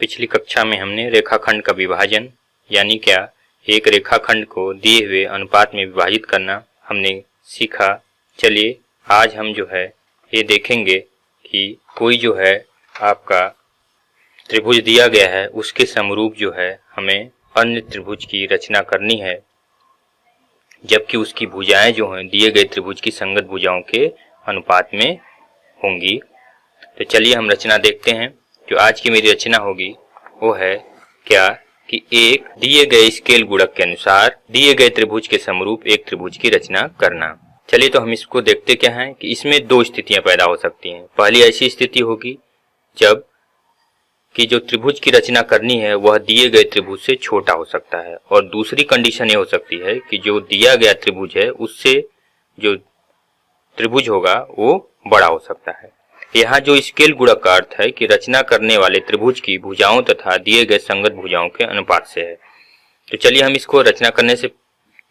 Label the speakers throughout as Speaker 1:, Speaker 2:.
Speaker 1: पिछली कक्षा में हमने रेखाखंड का विभाजन यानी क्या एक रेखाखंड को दिए हुए अनुपात में विभाजित करना हमने सीखा। चलिए आज हम जो है ये देखेंगे कि कोई जो है आपका त्रिभुज दिया गया है उसके समरूप जो है हमें अन्य त्रिभुज की रचना करनी है, जबकि उसकी भुजाएं जो हैं दिए गए त्रिभुज की संगत भुजाओं के अनुपात में होंगी। तो चलिए हम रचना देखते हैं। जो आज की मेरी रचना होगी वो है क्या कि एक दिए गए स्केल गुणक के अनुसार दिए गए त्रिभुज के समरूप एक त्रिभुज की रचना करना। चलिए तो हम इसको देखते क्या हैं कि इसमें दो स्थितियां पैदा हो सकती हैं। पहली ऐसी स्थिति होगी जब कि जो त्रिभुज की रचना करनी है वह दिए गए त्रिभुज से छोटा हो सकता है, और दूसरी कंडीशन ये हो सकती है कि जो दिया गया त्रिभुज है उससे जो त्रिभुज होगा वो बड़ा हो सकता है। यहाँ जो स्केल गुणक का अर्थ है कि रचना करने वाले त्रिभुज की भुजाओं तथा दिए गए संगत भुजाओं के अनुपात से है। तो चलिए हम इसको रचना करने से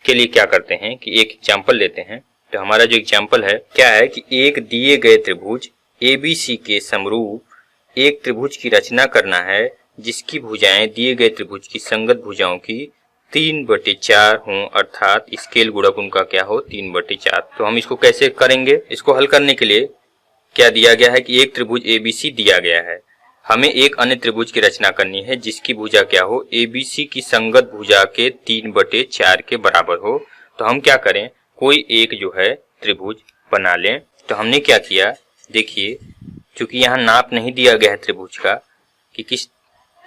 Speaker 1: के लिए क्या करते हैं कि एक एग्जाम्पल लेते हैं। तो हमारा जो एग्जाम्पल है क्या है कि एक दिए गए त्रिभुज ABC के समरूप एक त्रिभुज की रचना करना है जिसकी भुजाएं दिए गए त्रिभुज की संगत भुजाओं की 3/4 हों, अर्थात स्केल गुणक उनका क्या हो 3/4। तो हम इसको कैसे करेंगे? इसको हल करने के लिए क्या दिया गया है कि एक त्रिभुज ABC दिया गया है, हमें एक अन्य त्रिभुज की रचना करनी है जिसकी भुजा क्या हो ABC की संगत भुजा के 3/4 के बराबर हो। तो हम क्या करें, कोई एक जो है त्रिभुज बना लें। तो हमने क्या किया, देखिए चूंकि यहाँ नाप नहीं दिया गया है त्रिभुज का कि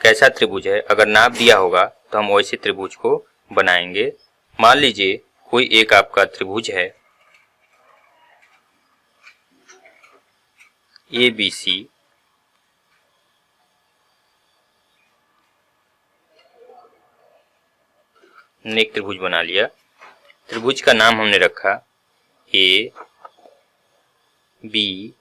Speaker 1: कैसा त्रिभुज है, अगर नाप दिया होगा तो हम वैसे त्रिभुज को बनाएंगे। मान लीजिए कोई एक आपका त्रिभुज है ABC, हमने एक त्रिभुज बना लिया। त्रिभुज का नाम हमने रखा ABC।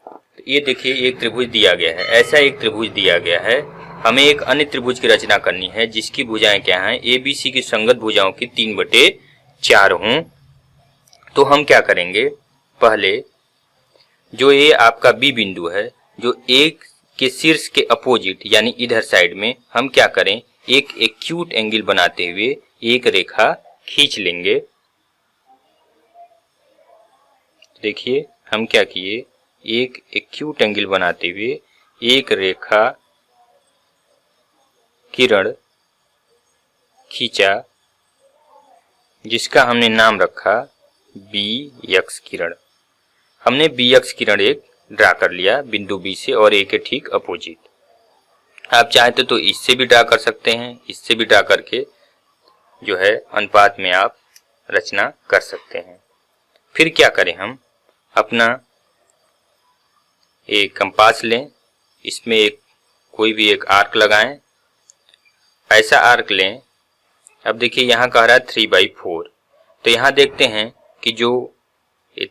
Speaker 1: तो ये देखिए एक त्रिभुज दिया गया है, ऐसा एक त्रिभुज दिया गया है। हमें एक अन्य त्रिभुज की रचना करनी है जिसकी भुजाएं क्या हैं ABC की संगत भुजाओं की 3/4 हों। तो हम क्या करेंगे, पहले जो ये आपका B बिंदु है जो एक के शीर्ष के अपोजिट यानी इधर साइड में हम क्या करें, एक एक्यूट एंगल बनाते हुए एक रेखा खींच लेंगे। देखिए हम क्या किए, एक एक्यूट एंगल बनाते हुए एक रेखा किरण खींचा जिसका हमने नाम रखा BX किरण। हमने BX किरण एक ड्रा कर लिया बिंदु B से और A के ठीक अपोजिट। आप चाहते तो इससे भी ड्रा कर सकते हैं, इससे भी ड्रा करके जो है अनुपात में आप रचना कर सकते हैं। फिर क्या करें, हम अपना एक कंपास लें, इसमें एक कोई भी एक आर्क लगाएं, ऐसा आर्क लें। अब देखिए यहाँ कह रहा है 3/4, तो यहाँ देखते हैं कि जो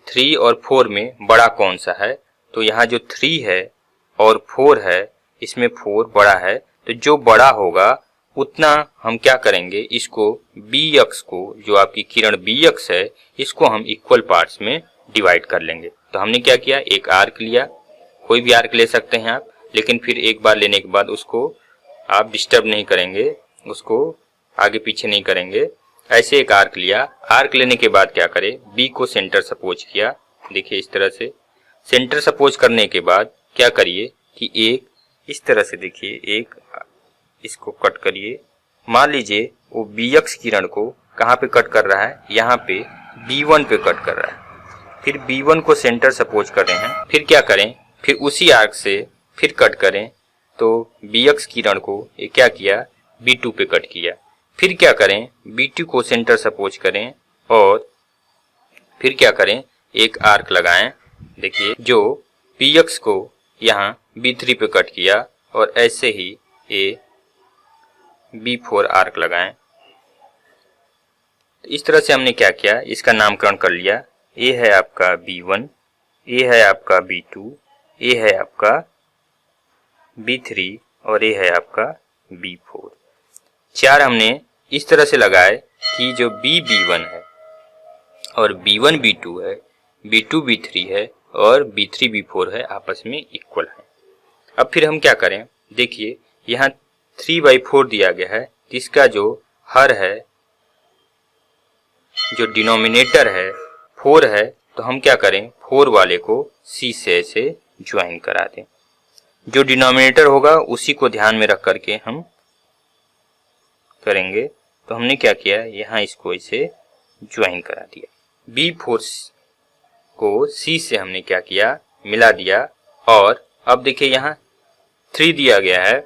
Speaker 1: 3 और 4 में बड़ा कौन सा है। तो यहाँ जो 3 है और 4 है, इसमें 4 बड़ा है, तो जो बड़ा होगा उतना हम क्या करेंगे, इसको BX को, जो आपकी किरण BX है, इसको हम इक्वल पार्ट्स में डिवाइड कर लेंगे। तो हमने क्या किया, एक आर्क लिया, कोई भी आर्क ले सकते हैं आप, लेकिन फिर एक बार लेने के बाद उसको आप डिस्टर्ब नहीं करेंगे, उसको आगे पीछे नहीं करेंगे। ऐसे एक आर्क लिया, आर्क लेने के बाद क्या करें, B को सेंटर सपोज किया। देखिए इस तरह से सेंटर सपोज करने के बाद क्या करिए कि एक इस तरह से देखिए एक इसको कट करिए। मान लीजिए वो BX किरण को कहाँ पे कट कर रहा है, यहाँ पे B1 पे कट कर रहा है। फिर B1 को सेंटर सपोज कर रहे हैं। फिर क्या करें, फिर उसी आर्क से फिर कट करें। तो BX किरण को ये क्या किया, B2 पे कट किया। फिर क्या करें, B2 को सेंटर सपोज करें और फिर क्या करें, एक आर्क लगाएं। देखिए जो BX को यहाँ B3 पे कट किया और ऐसे ही ये B4 आर्क लगाएं। इस तरह से हमने क्या किया, इसका नामकरण कर लिया। ये है आपका B1, ये है आपका B2, ये है आपका B3 और ये है आपका B4। 4 हमने इस तरह से लगाए कि जो B1 है और B1 B2 है, B2 B3 है और B3 B4 है, आपस में इक्वल है। अब फिर हम क्या करें, देखिए यहाँ 3/4 दिया गया है, इसका जो हर है, जो डिनोमिनेटर है 4 है, तो हम क्या करें 4 वाले को C से ऐसे ज्वाइन करा दें। जो डिनोमिनेटर होगा उसी को ध्यान में रख करके हम करेंगे। तो हमने क्या किया, यहाँ इसको इसे ज्वाइन करा दिया। B4 को C से हमने क्या किया, मिला दिया। और अब देखिए यहाँ 3 दिया गया है,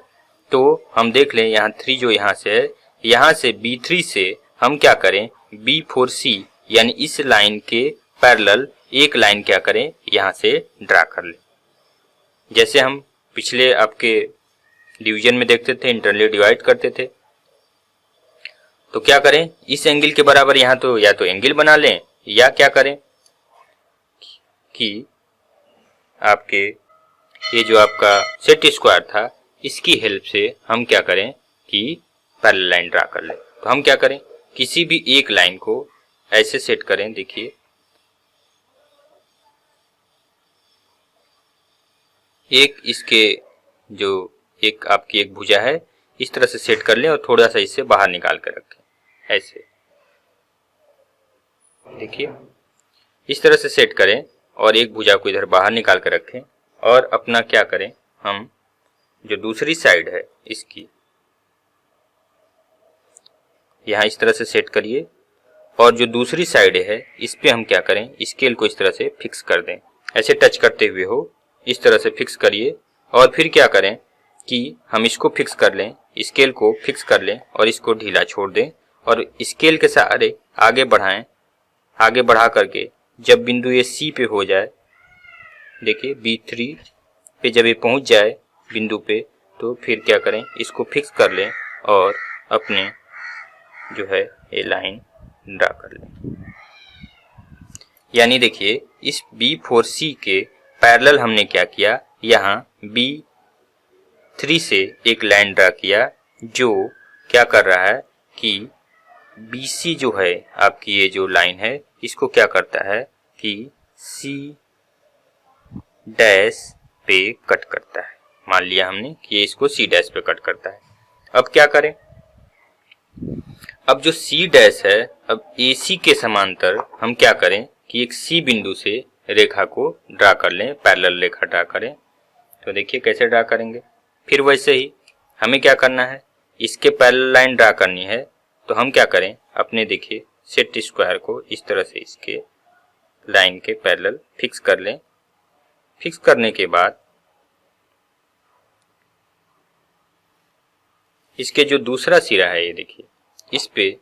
Speaker 1: तो हम देख लें यहाँ 3 जो यहाँ से है, यहाँ से B3 से हम क्या करें B4C यानी इस लाइन के पैरेलल एक लाइन क्या करें यहाँ से ड्रा कर लें। जैसे हम पिछले आपके डिवीजन में देखते थे, इंटरनली डिवाइड करते थे। तो क्या करें, इस एंगल के बराबर यहाँ तो या तो एंगल बना लें, या क्या करें कि आपके ये जो आपका सेट स्क्वायर था, इसकी हेल्प से हम क्या करें कि पैरेलल लाइन ड्रा कर लें। तो हम क्या करें, किसी भी एक लाइन को ऐसे सेट करें। देखिए एक इसके जो एक आपकी एक भुजा है, इस तरह से सेट कर लें और थोड़ा सा इससे बाहर निकाल कर रखें ऐसे। देखिए इस तरह से सेट करें और एक भुजा को इधर बाहर निकाल कर रखें। और अपना क्या करें, हम जो दूसरी साइड है इसकी यहाँ इस तरह से सेट करिए, और जो दूसरी साइड है इस पे हम क्या करें, स्केल को इस तरह से फिक्स कर दें, ऐसे टच करते हुए हो, इस तरह से फिक्स करिए। और फिर क्या करें कि हम इसको फिक्स कर लें, स्केल को फिक्स कर लें और इसको ढीला छोड़ दें और स्केल के सहारे आगे बढ़ाएं। आगे बढ़ा करके जब बिंदु ये C पे हो जाए, देखिए B3 पे जब ये पहुंच जाए बिंदु पे, तो फिर क्या करें, इसको फिक्स कर लें और अपने जो है ये लाइन ड्रा कर लें। यानी देखिए इस B4C के पैरेलल हमने क्या किया, यहाँ B3 से एक लाइन ड्रा किया जो क्या कर रहा है कि BC जो है आपकी ये जो लाइन है, इसको क्या करता है कि C डैश पे कट करता है। मान लिया हमने कि ये इसको C डैश पे कट करता है। अब क्या करें, अब जो C डैश है, अब AC के समांतर हम क्या करें कि एक C बिंदु से रेखा को ड्रा कर लें, पैरेलल रेखा ड्रा करें। तो देखिए कैसे ड्रा करेंगे। फिर वैसे ही हमें क्या करना है, इसके पैरेलल लाइन ड्रा करनी है। तो हम क्या करें, अपने देखिए सेट स्क्वायर को इस तरह से इसके लाइन के पैरेलल फिक्स कर लें। फिक्स करने के बाद इसके जो दूसरा सिरा है, ये देखिए इस पे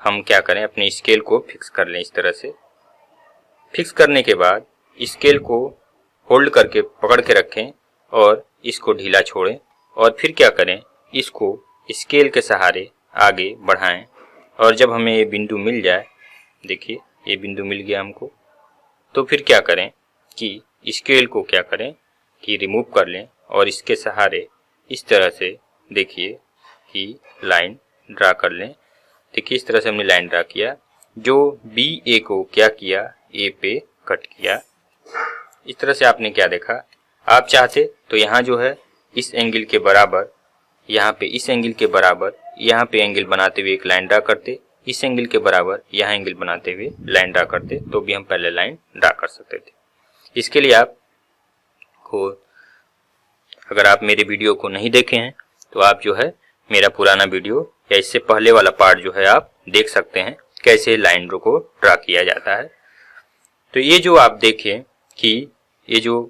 Speaker 1: हम क्या करें, अपने स्केल को फिक्स कर लें इस तरह से। फिक्स करने के बाद स्केल को होल्ड करके पकड़ के रखें और इसको ढीला छोड़ें। और फिर क्या करें, इसको स्केल के सहारे आगे बढ़ाएं। और जब हमें ये बिंदु मिल जाए, देखिए ये बिंदु मिल गया हमको, तो फिर क्या करें कि स्केल को क्या करें कि रिमूव कर लें और इसके सहारे इस तरह से देखिए कि लाइन ड्रा कर लें। देखिए इस तरह से हमने लाइन ड्रा किया, जो BA को क्या किया, A पे कट किया। इस तरह से आपने क्या देखा, आप चाहते तो यहाँ जो है इस एंगल के बराबर, यहाँ पे इस एंगल के बराबर यहाँ पे एंगल बनाते हुए एक लाइन ड्रा करते, इस एंगल के बराबर यहाँ एंगल बनाते हुए लाइन ड्रा करते, तो भी हम पहले लाइन ड्रा कर सकते थे। इसके लिए आप को, अगर आप मेरे वीडियो को नहीं देखे हैं तो आप जो है मेरा पुराना वीडियो या इससे पहले वाला पार्ट जो है आप देख सकते हैं, कैसे लाइन को ड्रा किया जाता है। तो ये जो आप देखें कि ये जो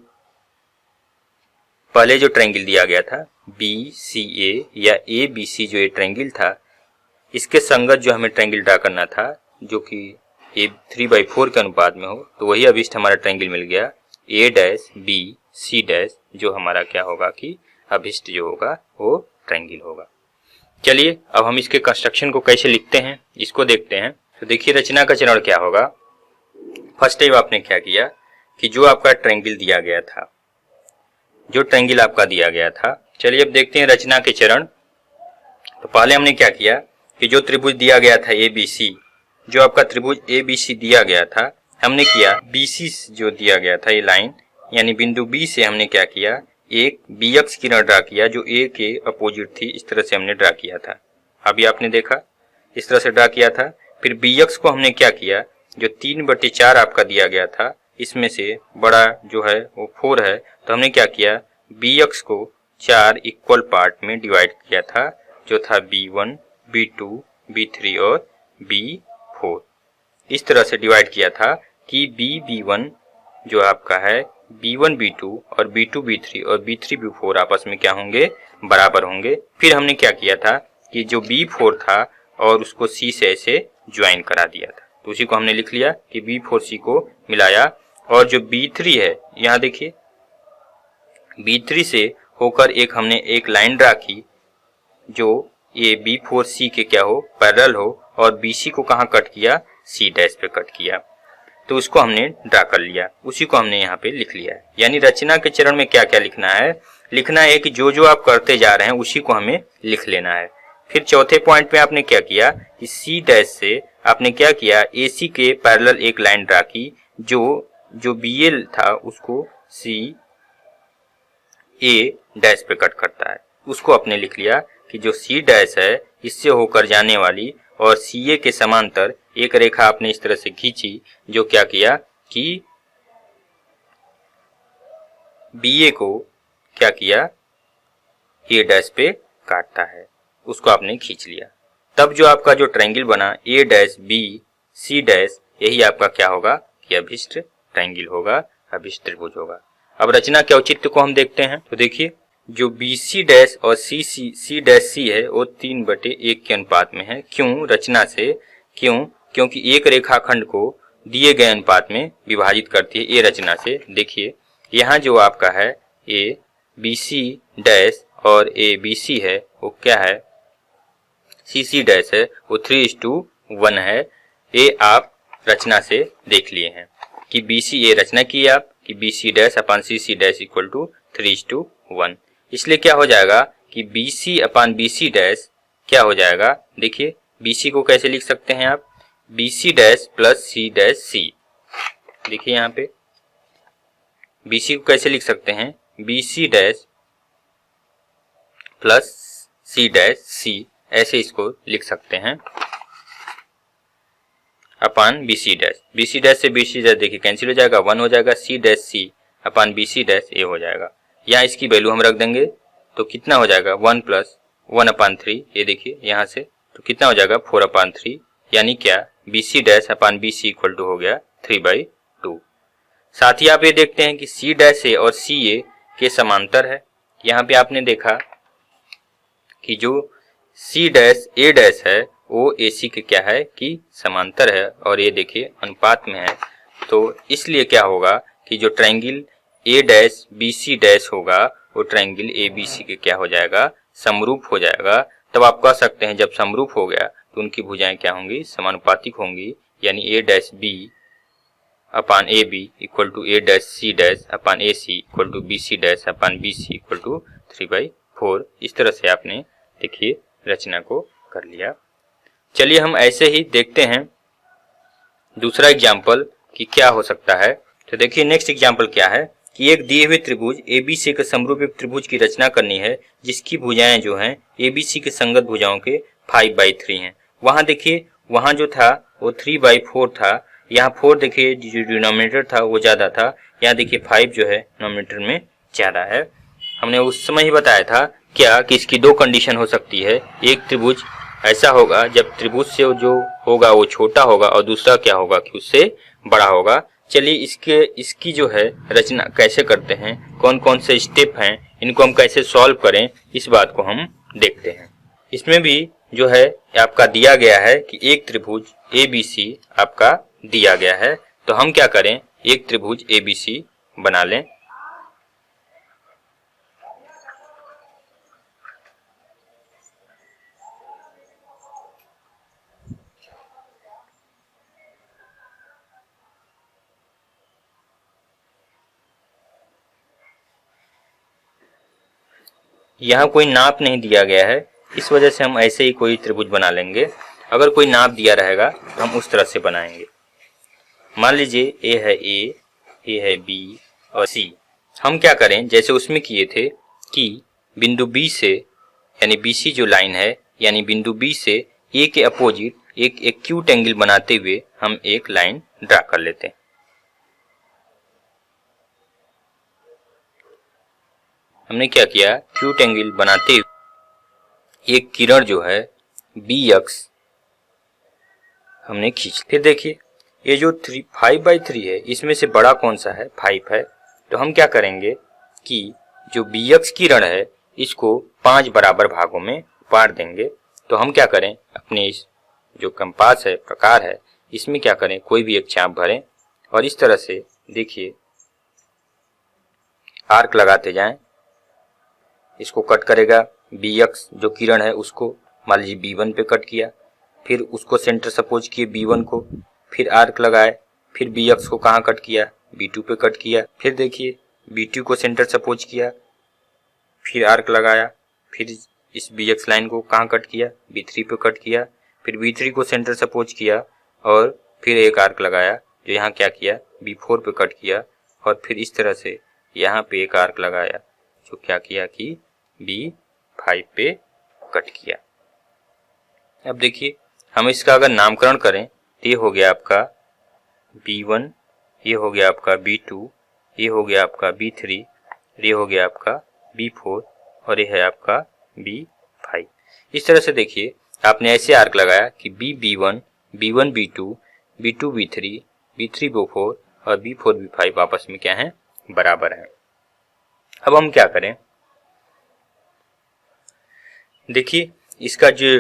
Speaker 1: पहले जो ट्रायंगल दिया गया था BCA या ABC, जो ये ट्रायंगल था, इसके संगत जो हमें ट्रायंगल ड्रा करना था जो कि ये 3/4 के अनुपात में हो, तो वही अभिष्ट हमारा ट्रायंगल मिल गया A dash B C dash, जो हमारा क्या होगा कि अभिष्ट जो होगा वो ट्रायंगल होगा। चलिए अब हम इसके कंस्ट्रक्शन को कैसे लिखते हैं इसको देखते हैं। तो देखिए रचना का चरण क्या होगा। फर्स्ट टाइम आपने क्या किया कि जो आपका ट्रायंगल दिया गया था, जो ट्रायंगल आपका दिया गया था, चलिए अब देखते हैं रचना के चरण। तो पहले हमने क्या किया कि जो त्रिभुज दिया गया था ABC, जो आपका त्रिभुज ABC दिया गया था, हमने किया BC जो दिया गया था ये लाइन, यानी बिंदु B से हमने क्या किया, एक बी एक्स किरण ड्रा किया जो ए के अपोजिट थी, इस तरह से हमने ड्रा किया था। अभी आपने देखा इस तरह से ड्रा किया था। फिर बी एक्स को हमने क्या किया, जो 3/4 आपका दिया गया था, इसमें से बड़ा जो है वो 4 है, तो हमने क्या किया, बी एक्स को 4 इक्वल पार्ट में डिवाइड किया था, जो था B1, B2, B3 और B4। इस तरह से डिवाइड किया था कि B1 जो आपका है B1 B2 और B2 B3 और B3 B4 आपस में क्या होंगे, बराबर होंगे। फिर हमने क्या किया था कि जो B4 था और उसको C से ऐसे ज्वाइन करा दिया था, तो उसी को हमने लिख लिया कि B4 C को मिलाया। और जो B3 है, यहाँ देखिए B3 से होकर हमने एक लाइन ड्रा की जो ये B4 C के क्या हो, पैरेलल हो, और BC को कहाँ कट किया, C डैश पे कट किया, तो उसको हमने ड्रा कर लिया, उसी को हमने यहाँ पे लिख लिया है। यानी रचना के चरण में क्या क्या लिखना है, लिखना है कि जो जो आप करते जा रहे हैं उसी को हमें लिख लेना है। फिर चौथे पॉइंट में आपने क्या किया कि C डैश से आपने क्या किया, AC के पैरेलल एक लाइन ड्रा की, जो BL था उसको C A डैश पे कट करता है, उसको आपने लिख लिया कि जो C डैश है इससे होकर जाने वाली और CA के समांतर एक रेखा आपने इस तरह से खींची, जो क्या किया कि BA को क्या किया, A डैश पे काटता है, उसको आपने खींच लिया। तब जो आपका जो ट्रायंगल बना A dash B C dash, यही आपका क्या होगा कि अभिष्ट ट्रायंगल होगा, अभिष्ट त्रिभुज होगा। अब रचना के औचित्य को हम देखते हैं, तो देखिए जो BC डैश और C डैश C है वो 3/1 के अनुपात में है। क्यों, रचना से क्यों, क्योंकि एक रेखाखंड को दिए गए अनुपात में विभाजित करती है ए रचना से। देखिए यहाँ जो आपका है A BC डैश और A BC है वो क्या है, CC डैश है, वो 3:1 है। ये आप रचना से देख लिए हैं कि BC, ये रचना की आप कि BC dash upon CC dash equal to 3:1। इसलिए क्या हो जाएगा कि BC अपान BC डैश क्या हो जाएगा, देखिए BC को कैसे लिख सकते हैं आप, BC dash plus C dash C। देखिए यहाँ पे BC को कैसे लिख सकते हैं, BC dash plus C dash C, ऐसे इसको लिख सकते हैं अपान BC डैश। BC डैश से BC डैश देखिए कैंसिल हो जाएगा, 1 हो जाएगा, C dash C upon BC dash A हो जाएगा। यहाँ इसकी वैल्यू हम रख देंगे तो कितना हो जाएगा, 1 प्लस 1/3, ये देखिए यहाँ से, तो कितना हो जाएगा 4/3, यानी क्या BC dash upon BC equal to हो गया 3/2। साथ ही आप ये देखते हैं कि C डैश A और CA के समांतर है। यहाँ पे आपने देखा कि जो C डैश A डैश है वो AC के क्या है कि समांतर है, और ये देखिए अनुपात में है, तो इसलिए क्या होगा कि जो triangle A dash BC dash होगा वो ट्रायंगल ABC के क्या हो जाएगा, समरूप हो जाएगा। तब आप कह सकते हैं जब समरूप हो गया तो उनकी भुजाएं क्या होंगी, समानुपातिक होंगी, यानी A dash B upon AB equal to A dash C dash upon AC equal to BC dash upon BC equal to 3/4। इस तरह से आपने देखिए रचना को कर लिया। चलिए हम ऐसे ही देखते हैं दूसरा एग्जाम्पल कि क्या हो सकता है। तो देखिए नेक्स्ट एग्जाम्पल क्या है कि एक दिए हुए त्रिभुज ABC के समरूप एक त्रिभुज की रचना करनी है जिसकी भुजाएं जो हैं ABC के संगत भुजाओं के 5/3 हैं। वहां देखिए वहां जो था वो 3/4 था, यहाँ 4 देखिए जो डिनोमिनेटर था वो ज्यादा था, यहाँ देखिए 5 जो है डिनोमिनेटर में ज्यादा है। हमने उस समय ही बताया था क्या कि इसकी दो कंडीशन हो सकती है, एक त्रिभुज ऐसा होगा जब त्रिभुज से जो होगा वो छोटा होगा और दूसरा क्या होगा कि उससे बड़ा होगा। चलिए इसकी जो है रचना कैसे करते हैं, कौन कौन से स्टेप हैं, इनको हम कैसे सॉल्व करें, इस बात को हम देखते हैं। इसमें भी जो है आपका दिया गया है कि एक त्रिभुज ABC आपका दिया गया है, तो हम क्या करें, एक त्रिभुज ABC बना लें। यहाँ कोई नाप नहीं दिया गया है, इस वजह से हम ऐसे ही कोई त्रिभुज बना लेंगे। अगर कोई नाप दिया रहेगा हम उस तरह से बनाएंगे। मान लीजिए A है A है B और C, हम क्या करें, जैसे उसमें किए थे कि बिंदु बी से यानी BC जो लाइन है, यानी बिंदु बी से ए के अपोजिट एक एक्यूट एंगल बनाते हुए हम एक लाइन ड्रा कर लेते हैं। हमने क्या किया, एक्यूट एंगल बनाते हुए एक किरण जो है बी अक्ष हमने खींच। फिर देखिए ये जो 5/3 है, इसमें से बड़ा कौन सा है, 5 है। तो हम क्या करेंगे कि जो बी अक्ष किरण है इसको 5 बराबर भागों में बांट देंगे। तो हम क्या करें, अपने इस जो कंपास है, प्रकार है, इसमें क्या करें, कोई भी एक चाप भरें और इस तरह से देखिए आर्क लगाते जाएं। इसको कट करेगा, बी अक्ष जो किरण है उसको मान लीजिए B1 पे कट किया, फिर उसको सेंटर सपोज किए B1 को, फिर आर्क लगाए, फिर बी अक्ष को कहाँ कट किया, B2 पे कट किया, फिर देखिए B2 को सेंटर सपोज किया, फिर आर्क लगाया, फिर इस बी अक्ष लाइन को कहाँ कट किया, B3 पे कट किया, फिर B3 को सेंटर सपोज किया और फिर एक आर्क लगाया जो यहाँ क्या किया, B4 पे कट किया और फिर इस तरह से यहाँ पे एक आर्क लगाया जो क्या किया कि B5 पे कट किया। अब देखिए हम इसका अगर नामकरण करें तो ये हो गया आपका B1, ये हो गया आपका B2, ये हो गया आपका B3, ये हो गया आपका B4 और ये है आपका B5। इस तरह से देखिए आपने ऐसे आर्क लगाया कि B1, B1 B2, B2 B3, B3 B4 और B4 B5 आपस में क्या है, बराबर है। अब हम क्या करें, देखिए इसका जो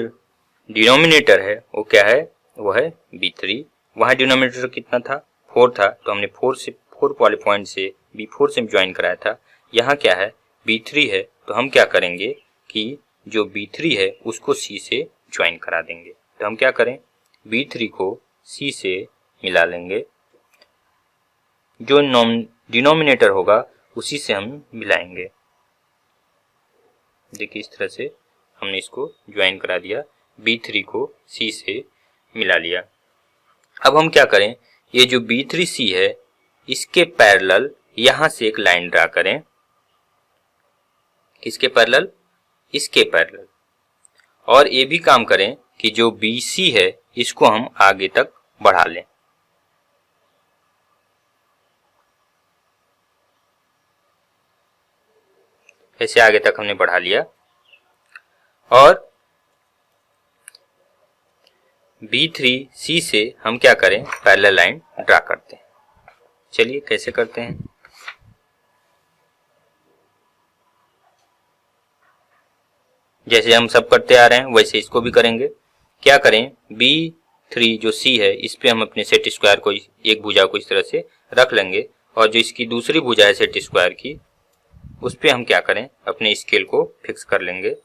Speaker 1: डिनोमिनेटर है वो क्या है, वो है B3। वहाँ डिनोमिनेटर कितना था, 4 था, तो हमने 4 वाले पॉइंट से B4 से ज्वाइन कराया था। यहाँ क्या है, B3 है, तो हम क्या करेंगे कि जो B3 है उसको C से ज्वाइन करा देंगे। तो हम क्या करें, B3 को C से मिला लेंगे, जो डिनोमिनेटर होगा उसी से हम मिलाएंगे। देखिए इस तरह से हमने इसको ज्वाइन करा दिया, B3 को C से मिला लिया। अब हम क्या करें, ये जो B3C है इसके पैरेलल यहां से एक लाइन ड्रा करें। किसके पैरेलल, इसके पैरेलल। और ये भी काम करें कि जो BC है इसको हम आगे तक बढ़ा लें। ऐसे आगे तक हमने बढ़ा लिया और B3C से हम क्या करें, पैरेलल लाइन ड्रा करते हैं। चलिए कैसे करते हैं, जैसे हम सब करते आ रहे हैं वैसे इसको भी करेंगे। क्या करें, B3 जो C है इस पे हम अपने सेट स्क्वायर को, एक भुजा को इस तरह से रख लेंगे और जो इसकी दूसरी भुजा है सेट स्क्वायर की, उस पे हम क्या करें, अपने स्केल को फिक्स कर लेंगे।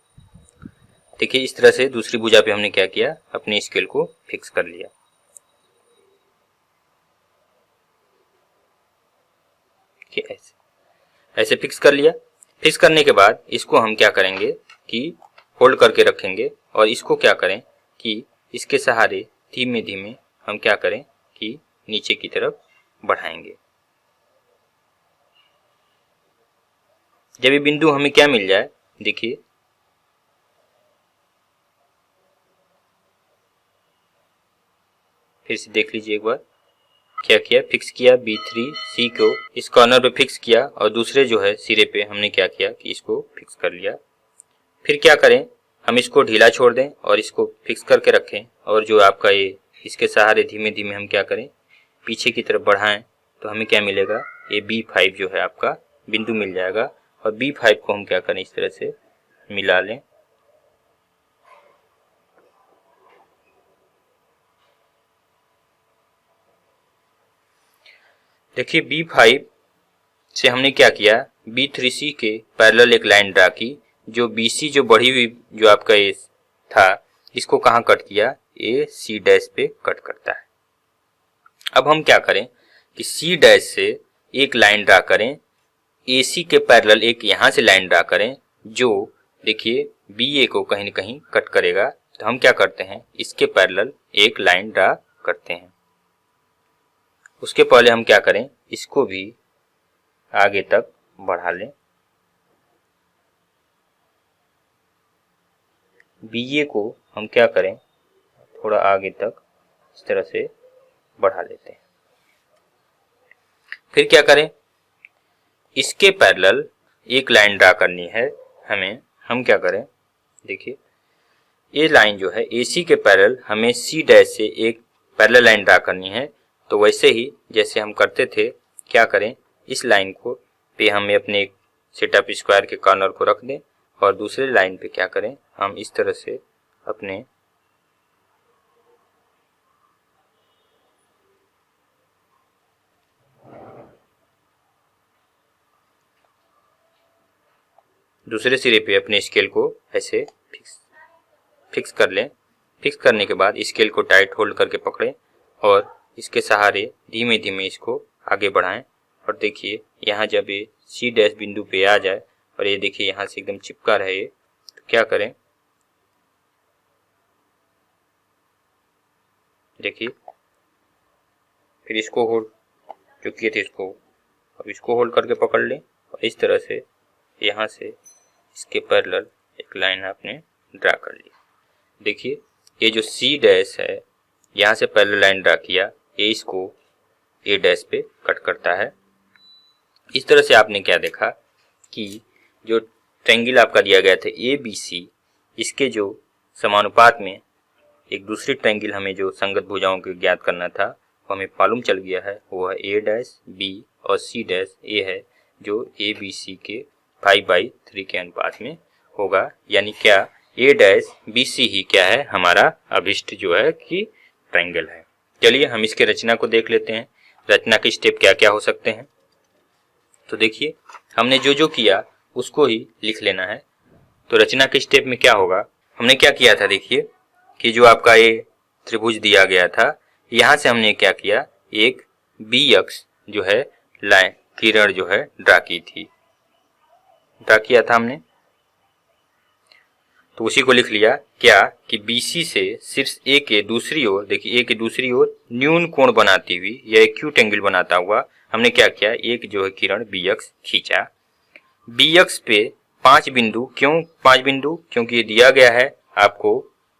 Speaker 1: देखिए इस तरह से दूसरी भुजा पे हमने क्या किया, अपने स्केल को फिक्स कर लिया। ऐसे फिक्स कर लिया। फिक्स करने के बाद इसको हम क्या करेंगे कि होल्ड करके रखेंगे और इसको क्या करें कि इसके सहारे धीमे धीमे हम क्या करें कि नीचे की तरफ बढ़ाएंगे। जब ये बिंदु हमें क्या मिल जाए, देखिए फिर से देख लीजिए एक बार, क्या किया, फिक्स किया B3C को इस कॉर्नर पे फिक्स किया और दूसरे जो है सिरे पे हमने क्या किया कि इसको फिक्स कर लिया। फिर क्या करें, हम इसको ढीला छोड़ दें और इसको फिक्स करके रखें और जो आपका ये इसके सहारे धीमे धीमे हम क्या करें, पीछे की तरफ बढ़ाएं। तो हमें क्या मिलेगा, ये B5 जो है आपका बिंदु मिल जाएगा और B5 को हम क्या करें, इस तरह से मिला लें। देखिए B5 से हमने क्या किया, B3C के पैरेलल एक लाइन ड्रा की, जो BC जो बढ़ी हुई जो आपका ये था इसको कहाँ कट किया, ये C डैश पे कट करता है। अब हम क्या करें कि C डैश से एक लाइन ड्रा करें, AC के पैरेलल एक यहाँ से लाइन ड्रा करें जो देखिए BA को कहीं न कहीं कट करेगा। तो हम क्या करते हैं, इसके पैरेलल एक लाइन ड्रा करते हैं। उसके पहले हम क्या करें, इसको भी आगे तक बढ़ा लें। BA को हम क्या करें, थोड़ा आगे तक इस तरह से बढ़ा लेते हैं। फिर क्या करें, इसके पैरेलल एक लाइन ड्रा करनी है हमें। हम क्या करें, देखिए ये लाइन जो है AC के पैरेलल हमें C डैश से एक पैरेलल लाइन ड्रा करनी है। तो वैसे ही जैसे हम करते थे, क्या करें, इस लाइन को पे हमें अपने सेटअप स्क्वायर के कॉर्नर को रख दें और दूसरे लाइन पे क्या करें, हम इस तरह से अपने दूसरे सिरे पे अपने स्केल को ऐसे फिक्स कर लें। फिक्स करने के बाद स्केल को टाइट होल्ड करके पकड़ें और इसके सहारे धीमे धीमे इसको आगे बढ़ाएं। और देखिए यहाँ जब ये C डैश बिंदु पे आ जाए और ये देखिए यहाँ से एकदम चिपका रहे, तो क्या करें, देखिए फिर इसको होल्ड जो किए थे इसको, अब इसको होल्ड करके पकड़ लें और इस तरह से यहाँ से इसके पैरेलल एक लाइन आपने ड्रा कर ली। देखिए ये जो C डैश है, यहाँ से पैरेलल लाइन ड्रा किया, ये इसको A डैश पे कट करता है। इस तरह से आपने क्या देखा कि जो ट्रायंगल आपका दिया गया था ABC, इसके जो समानुपात में एक दूसरी ट्रायंगल हमें जो संगत भुजाओं को ज्ञात करना था वो हमें मालूम चल गया है। वो है A डैश B और C डैश A है, जो ABC के 5/3 के अनुपात में होगा। यानी क्या, A डैश BC ही क्या है, हमारा अभिष्ट जो है कि ट्रायंगल है। चलिए हम इसके रचना को देख लेते हैं, रचना के स्टेप क्या क्या हो सकते हैं। तो देखिए हमने जो जो किया उसको ही लिख लेना है। तो रचना के स्टेप में क्या होगा, हमने क्या किया था, देखिए कि जो आपका ये त्रिभुज दिया गया था, यहाँ से हमने क्या किया, एक B अक्ष जो है लाइन किरण जो है ड्रा किया था हमने। तो उसी को लिख लिया क्या कि BC से शीर्ष A के दूसरी ओर, देखिए A के दूसरी ओर न्यून कोण बनाती हुई या एक्यूट एंगल बनाता हुआ हमने क्या किया, एक जो है किरण B अक्ष खींचा। B अक्ष पे 5 बिंदु, क्यों 5 बिंदु, क्योंकि ये दिया गया है आपको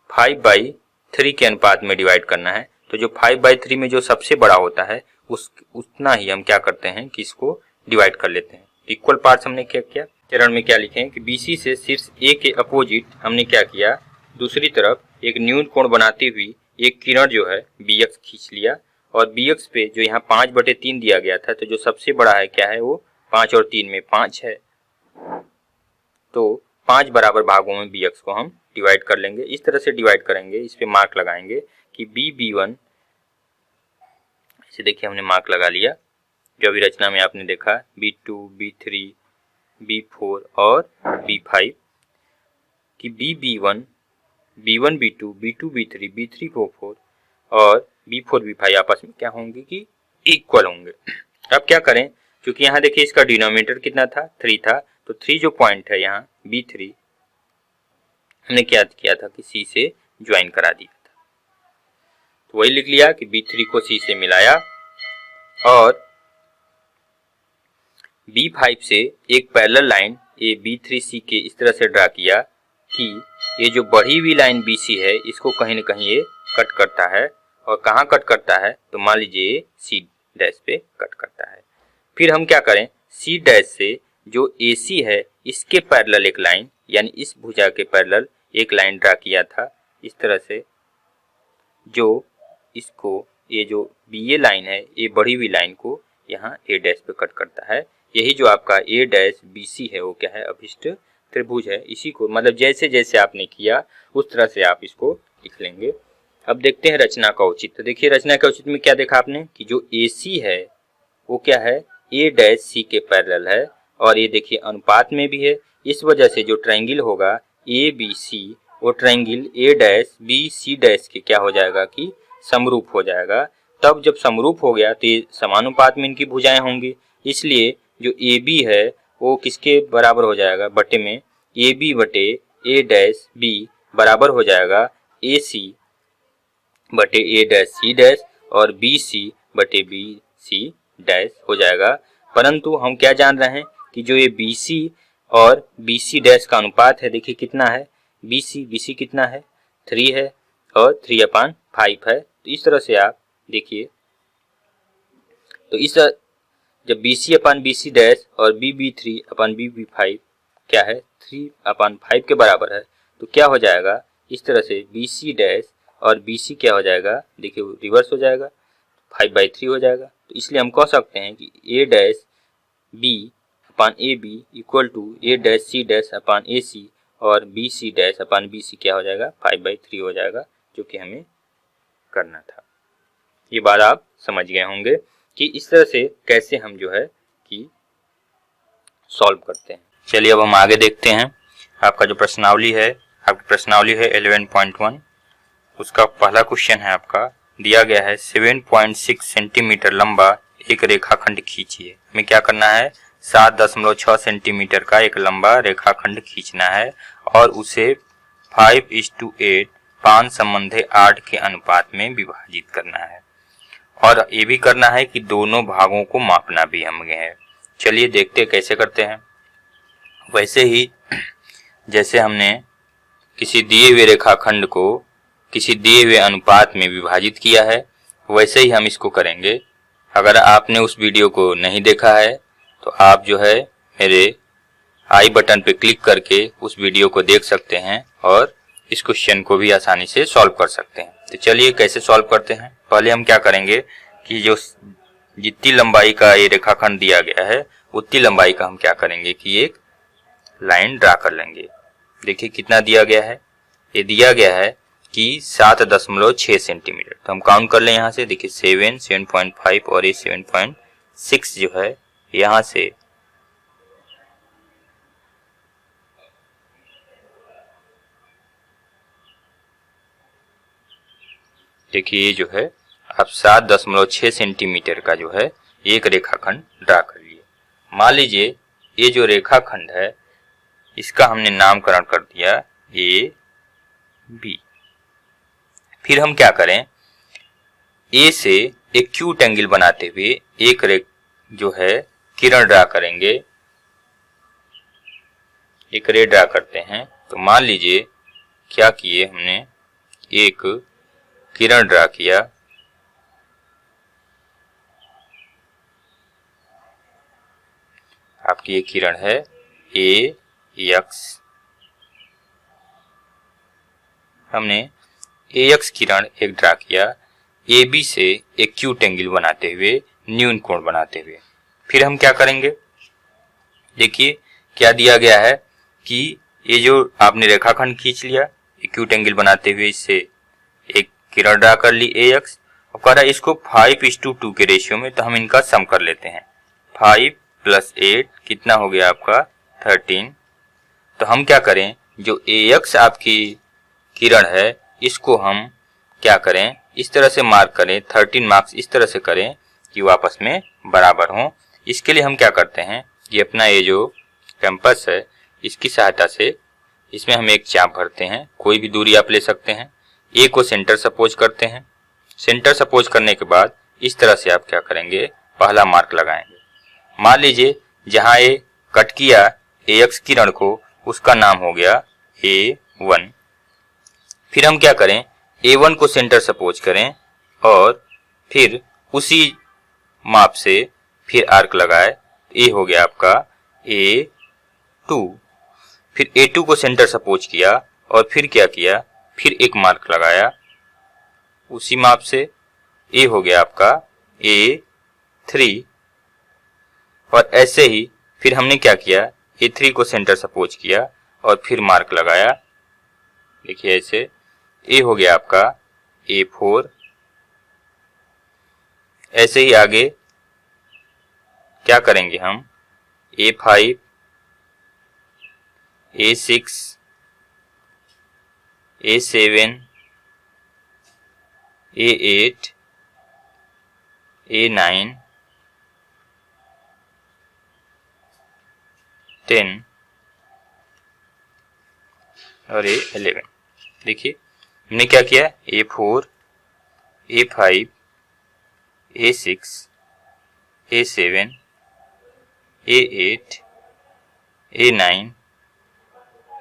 Speaker 1: 5/3 के अनुपात में डिवाइड करना है। तो जो 5/3 में जो सबसे बड़ा होता है उतना ही हम क्या करते हैं कि इसको डिवाइड कर लेते हैं। इक्वल पार्ट्स हमने क्या किया, चरण में क्या लिखे कि BC से शीर्ष A के अपोजिट हमने क्या किया, दूसरी तरफ एक न्यून कोण बनाती हुई एक किरण जो है B अक्ष खींच लिया। और B अक्ष पे जो यहाँ 5/3 दिया गया था, तो जो सबसे बड़ा है क्या है, वो 5 और 3 में 5 है। तो 5 बराबर भागों में B अक्ष को हम डिवाइड कर लेंगे। इस तरह से डिवाइड करेंगे, इस पे मार्क लगाएंगे कि B1, इसे देखिए हमने मार्क लगा लिया। जो अभी रचना में आपने देखा B2, B3, B4 और B5 कि B1, B2, B2, B3, B3, B4 और B4, B5 आपस में क्या होंगे कि इक्वल होंगे। अब क्या करें, क्योंकि यहाँ देखिए इसका डिनोमिनेटर कितना था, 3 था, तो 3 जो पॉइंट है यहाँ B3 हमने क्या किया था कि C से ज्वाइन करा दिया था। तो वही लिख लिया कि B3 को C से मिलाया और B5 से एक पैरेलल लाइन ये B3C के इस तरह से ड्रा किया कि ये जो बढ़ी हुई लाइन BC है इसको कहीं न कहीं ये कट करता है। और कहाँ कट करता है, तो मान लीजिए C डैश पे कट करता है। फिर हम क्या करें, C डैश से जो AC है इसके पैरेलल एक लाइन, यानी इस भुजा के पैरेलल एक लाइन ड्रा किया था इस तरह से, जो इसको ये जो BA लाइन है ये बढ़ी हुई लाइन को यहाँ A डैश पे कट करता है। यही जो आपका A डैश BC है वो क्या है, अभिष्ट त्रिभुज है। इसी को मतलब जैसे जैसे आपने किया उस तरह से आप इसको लिख लेंगे। अब देखते हैं रचना का औचित्य। तो देखिए रचना के औचित्य में क्या देखा आपने कि जो AC है वो क्या है, A डैश C के पैरेलल है और ये देखिए अनुपात में भी है। इस वजह से जो ट्रायंगल होगा ABC वो triangle A dash BC dash के क्या हो जाएगा कि समरूप हो जाएगा। तब जब समरूप हो गया तो ये समानुपात में इनकी भुजाएं होंगी, इसलिए जो AB है वो किसके बराबर हो जाएगा, बटे में AB बटे A डैश B बराबर हो जाएगा AC बटे A डैश C डैश और BC बटे BC डैश हो जाएगा। परंतु हम क्या जान रहे हैं कि जो ये BC और BC डैश का अनुपात है, देखिए कितना है, BC कितना है, 3 है और 3/5 है। तो इस तरह से आप देखिए, तो इस जब BC/BC डैश और BB3/BB5 क्या है, 3/5 के बराबर है, तो क्या हो जाएगा, इस तरह से BC डैश और BC क्या हो जाएगा, देखिए रिवर्स हो जाएगा, 5/3 हो जाएगा। तो इसलिए हम कह सकते हैं कि A dash B/AB equal to A dash C dash upon AC और BC डैश अपन BC क्या हो जाएगा, 5/3 हो जाएगा, जो कि हमें करना था। ये बात आप समझ गए होंगे कि इस तरह से कैसे हम जो है कि सॉल्व करते हैं। चलिए अब हम आगे देखते हैं। आपका जो प्रश्नावली है, आपकी प्रश्नावली है 11.1, उसका पहला क्वेश्चन है, आपका दिया गया है 7.6 सेंटीमीटर लंबा एक रेखाखंड खींचिए। हमें क्या करना है, 7.6 सेंटीमीटर का एक लंबा रेखाखंड खींचना है और उसे 5:8 5 संबंधी 8 के अनुपात में विभाजित करना है, और ये भी करना है कि दोनों भागों को मापना भी हमें है। चलिए देखते हैं कैसे करते हैं। वैसे ही जैसे हमने किसी दिए हुए रेखाखंड को किसी दिए हुए अनुपात में विभाजित किया है, वैसे ही हम इसको करेंगे। अगर आपने उस वीडियो को नहीं देखा है तो आप जो है मेरे आई बटन पे क्लिक करके उस वीडियो को देख सकते हैं और इस क्वेश्चन को भी आसानी से सॉल्व कर सकते हैं। तो चलिए कैसे सॉल्व करते हैं। पहले हम क्या करेंगे कि जो जितनी लंबाई का ये रेखाखंड दिया गया है, उतनी लंबाई का हम क्या करेंगे कि एक लाइन ड्रा कर लेंगे। देखिए कितना दिया गया है, ये दिया गया है कि 7.6 सेंटीमीटर। तो हम काउंट कर लें यहाँ से, देखिए 7, 7.5 और ये 7.6 जो है यहाँ से देखिए ये जो है आप 7.6 सेंटीमीटर का जो है एक रेखाखंड ड्रा कर लिए। मान लीजिए ये जो रेखाखंड है इसका हमने नामकरण कर दिया AB। फिर हम क्या करें, A से एक एक्यूट एंगल बनाते हुए एक जो है किरण ड्रा करेंगे, एक रे ड्रा करते हैं। तो मान लीजिए क्या किए हमने, एक किरण ड्रा किया, आपकी ये किरण है AX। हमने AX किरण एक ड्रा किया AB से एक एक्यूट एंगल बनाते हुए, न्यून कोण बनाते हुए। फिर हम क्या करेंगे, देखिए क्या दिया गया है कि ये जो आपने रेखाखंड खींच लिया एक्यूट एंगल बनाते हुए, इससे एक किरण ड्रा कर ली AX और कह रहा है इसको 5:2 के रेशियो में, तो हम इनका सम कर लेते हैं। 5 + 8 कितना हो गया आपका 13। तो हम क्या करें, जो AX आपकी किरण है इसको हम क्या करें, इस तरह से मार्क करें, 13 मार्क्स इस तरह से करें कि वो आपस में बराबर हों। इसके लिए हम क्या करते हैं, ये अपना ये जो कैंपस है इसकी सहायता से इसमें हम एक चाप भरते हैं। कोई भी दूरी आप ले सकते हैं। A को सेंटर सपोज करते हैं। सेंटर सपोज करने के बाद इस तरह से आप क्या करेंगे, पहला मार्क लगाएंगे। मान लीजिए जहां ये कट किया AX किरण को, उसका नाम हो गया A1। फिर हम क्या करें, A1 को सेंटर सपोज करें और फिर उसी माप से फिर आर्क लगाए। ये हो गया आपका A2। फिर A2 को सेंटर सपोज किया और फिर क्या किया, फिर एक मार्क लगाया उसी माप से। ये हो गया आपका A3। और ऐसे ही फिर हमने क्या किया, A3 को सेंटर सपोज किया और फिर मार्क लगाया, देखिए ऐसे। ये हो गया आपका A4। ऐसे ही आगे क्या करेंगे हम, A5, A6, A7, A8, A9, 10 और A11। देखिए हमने क्या किया, A4, A5, A6, A7, A8, A9,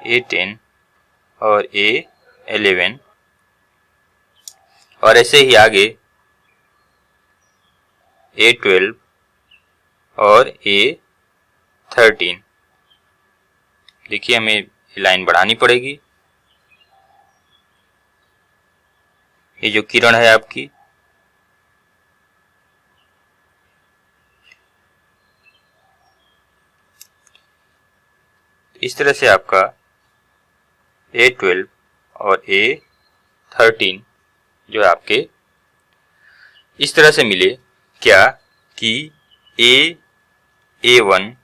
Speaker 1: A10 और A11 और ऐसे ही आगे A12 और A13। देखिए हमें लाइन बढ़ानी पड़ेगी। ये जो किरण है आपकी, इस तरह से आपका A12 और A13 जो है आपके इस तरह से मिले क्या कि A1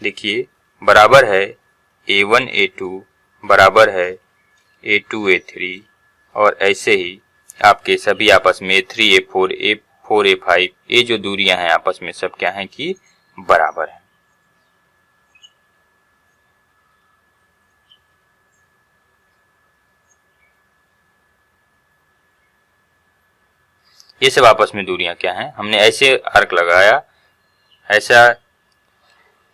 Speaker 1: देखिए बराबर है A1 A2 बराबर है A2 A3 और ऐसे ही आपके सभी आपस में A3 A4 A4 A5 ये जो दूरियां हैं आपस में सब क्या हैं कि बराबर है। ये सब आपस में दूरियां क्या हैं, हमने ऐसे आर्क लगाया, ऐसा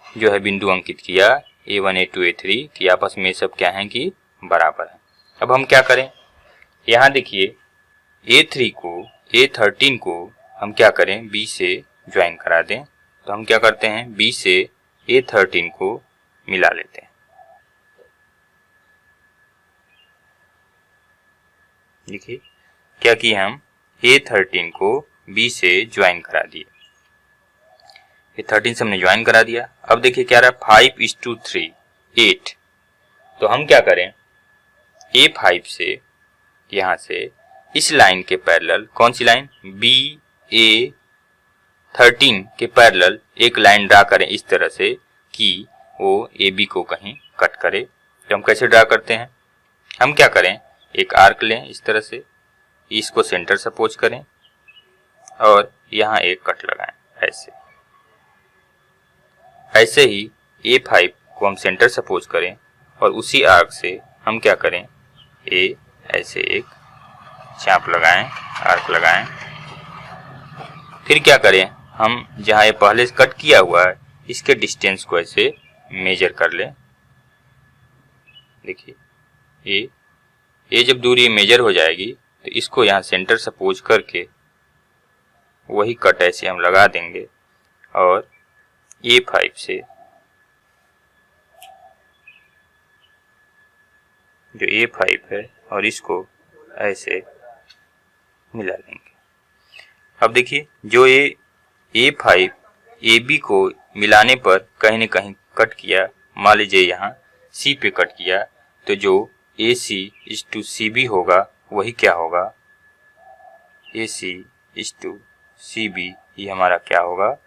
Speaker 1: जो है बिंदु अंकित किया A1 A2 A3 कि आपस में सब क्या हैं कि बराबर है। अब हम क्या करें, यहाँ देखिए A3 को A13 को हम क्या करें B से ज्वाइन करा दें। तो हम क्या करते हैं B से A13 को मिला लेते हैं। देखिए क्या किया, हम A13 को B से ज्वाइन करा दिए। A13 से हमने ज्वाइन करा दिया। अब देखिए क्या रहा 5:3 8। तो हम क्या करें A5 से यहां से इस लाइन के पैरेलल, कौन सी लाइन A13 के पैरेलल एक लाइन ड्रा करें इस तरह से कि वो AB को कहीं कट करे। तो हम कैसे ड्रा करते हैं, हम क्या करें एक आर्क लें इस तरह से, इसको सेंटर सपोज करें और यहाँ एक कट लगाएं ऐसे ही A5 को हम सेंटर सपोज करें और उसी आर्क से हम क्या करें ऐसे एक चाप लगाएं, आर्क लगाएं। फिर क्या करें, हम जहाँ ये पहले से कट किया हुआ है इसके डिस्टेंस को ऐसे मेजर कर लें। देखिए ये जब दूरी मेजर हो जाएगी तो इसको यहाँ सेंटर सपोज करके वही कट ऐसे हम लगा देंगे और A5 से जो A5 है और इसको ऐसे मिला लेंगे। अब देखिए जो A5 AB को मिलाने पर कहीं न कहीं कट किया, मान लीजिए यहाँ C पे कट किया, तो जो AC:CB होगा वही क्या होगा AC:CB, ये हमारा क्या होगा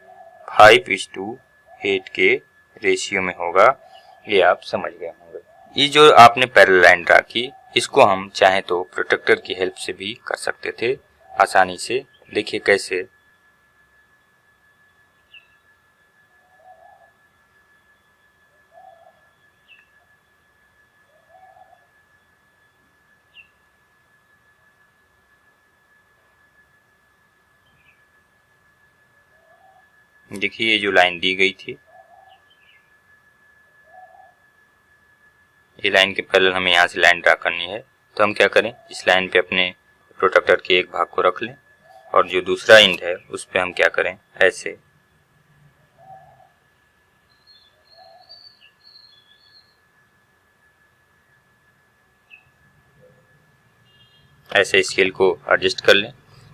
Speaker 1: 5:8 के रेशियो में होगा। ये आप समझ गए होंगे। ये जो आपने पैरेलल लाइन ड्रा की, इसको हम चाहे तो प्रोट्रैक्टर की हेल्प से भी कर सकते थे आसानी से। देखिए कैसे, देखिए ये जो लाइन दी गई थी, ये लाइन के पैरेलल हमें यहाँ से लाइन ड्रा करनी है। तो हम क्या करें, इस लाइन पे अपने प्रोट्रैक्टर के एक भाग को रख लें और जो दूसरा एंड है उस पे हम क्या करें ऐसे स्केल को एडजस्ट कर लें।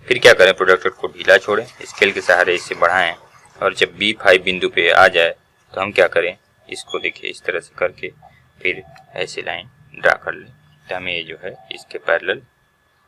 Speaker 1: फिर क्या करें, प्रोट्रैक्टर को ढीला छोड़ें, स्केल के सहारे इसे बढ़ाएं और जब B5 बिंदु पे आ जाए तो हम क्या करें, इसको देखिए इस तरह से करके फिर ऐसे लाइन ड्रा कर लें। तो हमें ये जो है इसके पैरेलल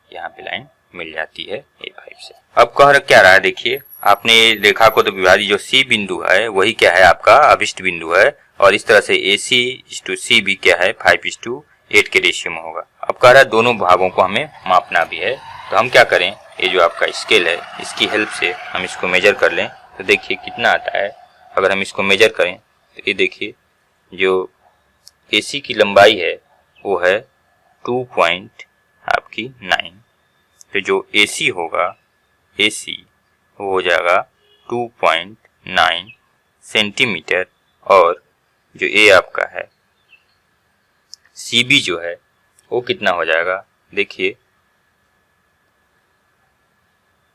Speaker 1: यहाँ पे लाइन मिल जाती है A5 से। अब कह क्या रहा है, देखिए आपने रेखा को तो विभाजित, जो C बिंदु है वही क्या है आपका अभिष्ट बिंदु है और इस तरह से AC:CB क्या है 5:8 के रेशियो में होगा। अब कह रहा है दोनों भागों को हमें मापना भी है। तो हम क्या करें, ये जो आपका स्केल है इसकी हेल्प से हम इसको मेजर कर लें। तो देखिए कितना आता है, अगर हम इसको मेजर करें तो ये देखिए जो AC की लंबाई है वो है 2.9। तो जो AC होगा, AC वो हो जाएगा 2.9 सेंटीमीटर और जो ए आपका है, सी बी जो है वो कितना हो जाएगा, देखिए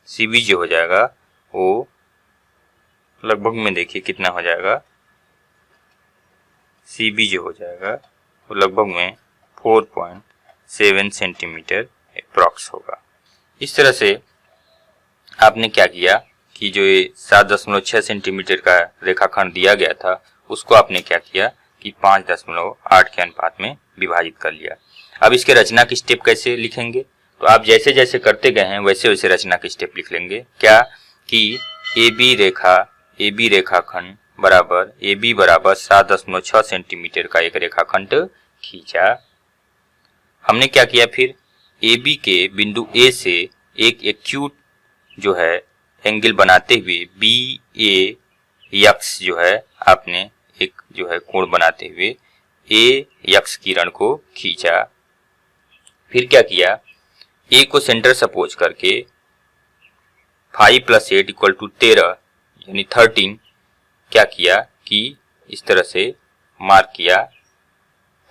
Speaker 1: सी बी जो हो जाएगा वो लगभग में देखिए कितना हो जाएगा, सी बी जो हो जाएगा वो लगभग में 4.7 सेंटीमीटर अप्रॉक्स होगा। इस तरह से आपने क्या किया कि जो ये 7.6 सेंटीमीटर का रेखाखंड दिया गया था उसको आपने क्या किया कि 5.8 के अनुपात में विभाजित कर लिया। अब इसके रचना की स्टेप कैसे लिखेंगे, तो आप जैसे जैसे करते गए हैं वैसे वैसे रचना की स्टेप लिख लेंगे। क्या कि ए बी रेखाखंड बराबर ए बी बराबर 7.6 सेंटीमीटर का एक रेखाखंड खींचा। हमने क्या किया फिर, ए बी के बिंदु ए से एक एक्यूट जो है एंगल बनाते हुए बी ए यक्स जो है आपने एक जो है कोण बनाते हुए ए यक्स किरण को खींचा। फिर क्या किया, ए को सेंटर सपोज करके 5 + 8 = 13 यानी 13 क्या किया कि इस तरह से मार्क किया,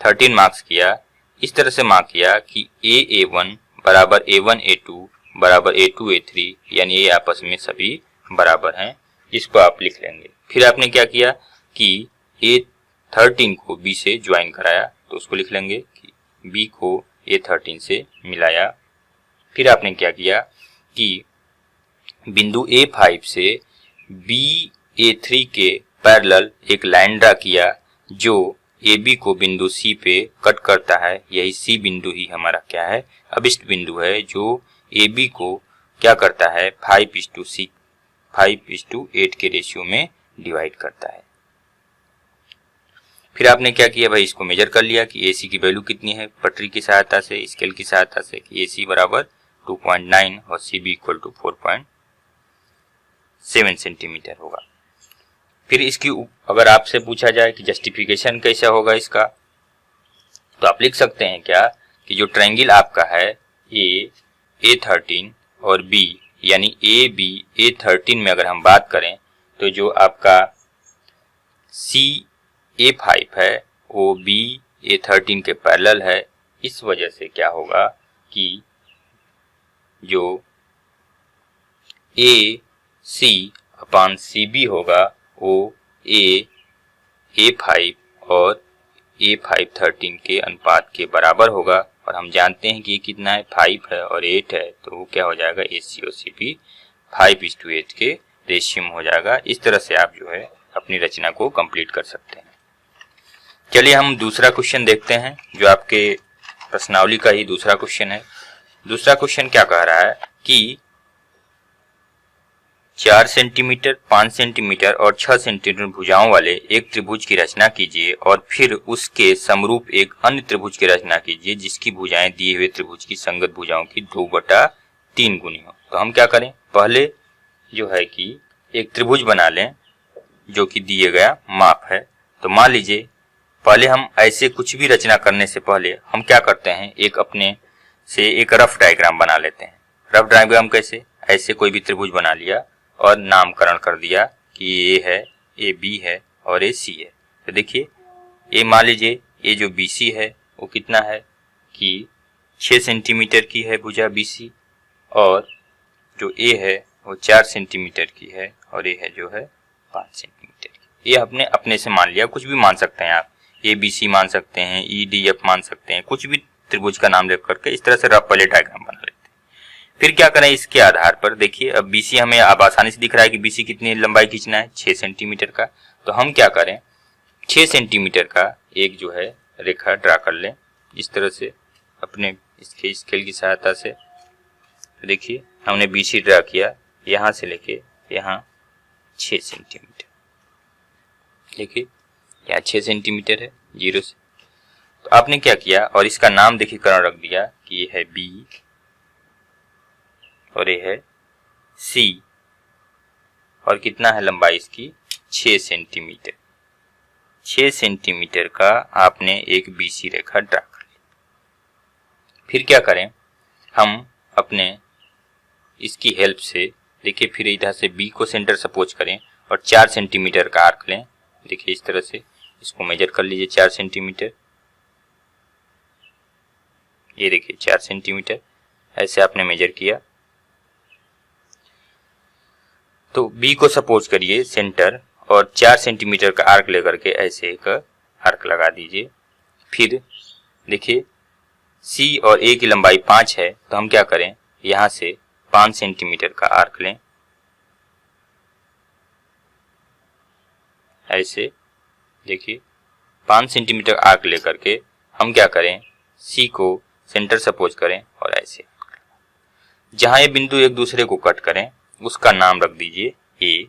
Speaker 1: 13 मार्क्स किया। इस तरह से मार्क किया कि A1 बराबर A1 A2 बराबर A2 A3 यानी ये आपस में सभी बराबर हैं, इसको आप लिख लेंगे। फिर आपने क्या किया कि A13 को B से ज्वाइन कराया, तो उसको लिख लेंगे कि B को A13 से मिलाया। फिर आपने क्या किया कि बिंदु A5 से BA3 के पैरेलल एक लाइन ड्रा किया जो AB को बिंदु C पे कट करता है। यही C बिंदु ही हमारा क्या है, अभिष्ट बिंदु है जो AB को क्या करता है 5:8 के रेशियो में डिवाइड करता है। फिर आपने क्या किया भाई, इसको मेजर कर लिया कि AC की वैल्यू कितनी है पटरी की सहायता से, स्केल की सहायता से कि AC बराबर 2.9 और CB = 4.7 सेंटीमीटर होगा। फिर इसकी अगर आपसे पूछा जाए कि जस्टिफिकेशन कैसा होगा इसका, तो आप लिख सकते हैं क्या कि जो ट्रायंगल आपका है A13 और B यानी AB A13 में अगर हम बात करें तो जो आपका CA5 है वो B A13 के पैरेलल है। इस वजह से क्या होगा कि जो AC/CB होगा वो A5 और A513 के अनुपात के बराबर होगा। और हम जानते हैं कि ये कितना है, 5 है और 8 है, तो वो क्या हो जाएगा AC और CB 5:8 के रेशियो में हो जाएगा। इस तरह से आप जो है अपनी रचना को कंप्लीट कर सकते हैं। चलिए हम दूसरा क्वेश्चन देखते हैं जो आपके प्रश्नावली का ही दूसरा क्वेश्चन है। दूसरा क्वेश्चन क्या कह रहा है कि 4 सेंटीमीटर, 5 सेंटीमीटर और 6 सेंटीमीटर भुजाओं वाले एक त्रिभुज की रचना कीजिए और फिर उसके समरूप एक अन्य त्रिभुज की रचना कीजिए जिसकी भुजाएं दिए हुए त्रिभुज की संगत भुजाओं की 2/3 गुनी हो। तो हम क्या करें, पहले जो है कि एक त्रिभुज बना लें जो कि दिए गया माप है। तो मान लीजिए पहले हम ऐसे कुछ भी रचना करने से पहले हम क्या करते हैं, एक अपने से एक रफ डायग्राम बना लेते हैं। रफ डायग्राम कैसे, ऐसे कोई भी त्रिभुज बना लिया और नामकरण कर दिया कि ये है, ये बी है और ये सी है। तो देखिए ये मान लीजिए ये जो BC है वो कितना है कि 6 सेंटीमीटर की है भुजा BC, और जो A है वो 4 सेंटीमीटर की है और ये है जो है 5 सेंटीमीटर की। ये आपने अपने से मान लिया, कुछ भी मान सकते हैं आप, ABC मान सकते हैं, EDF मान सकते हैं, कुछ भी त्रिभुज का नाम लेकर करके इस तरह से रफ वाले डायग्राम बना लेते हैं। फिर क्या करें, इसके आधार पर देखिए अब BC हमें अब आसानी से दिख रहा है कि BC कितनी लंबाई खींचना है, 6 सेंटीमीटर का। तो हम क्या करें, 6 सेंटीमीटर का एक जो है रेखा ड्रा कर लें इस तरह से अपने इसके स्केल की सहायता से। देखिए हमने BC ड्रा किया, यहाँ से लेके यहाँ 6 सेंटीमीटर, देखिए यहाँ 6 सेंटीमीटर है 0 से। तो आपने क्या किया और इसका नाम देखिए करण रख दिया कि ये है B और ये है C, और कितना है लंबाई इसकी 6 सेंटीमीटर। 6 सेंटीमीटर का आपने एक BC रेखा ड्रा कर ली। फिर क्या करें, हम अपने इसकी हेल्प से देखिए फिर इधर से B को सेंटर सपोज करें और 4 सेंटीमीटर का आर्क लें। देखिए इस तरह से इसको मेजर कर लीजिए 4 सेंटीमीटर। ये देखिए 4 सेंटीमीटर ऐसे आपने मेजर किया। तो बी को सपोज करिए सेंटर और 4 सेंटीमीटर का आर्क लेकर के ऐसे एक आर्क लगा दीजिए। फिर देखिए सी और ए की लंबाई 5 है, तो हम क्या करें, यहाँ से 5 सेंटीमीटर का आर्क लें। ऐसे देखिए 5 सेंटीमीटर आर्क लेकर के हम क्या करें, सी को सेंटर सपोज करें और ऐसे जहां ये बिंदु एक दूसरे को कट करें उसका नाम रख दीजिए ए।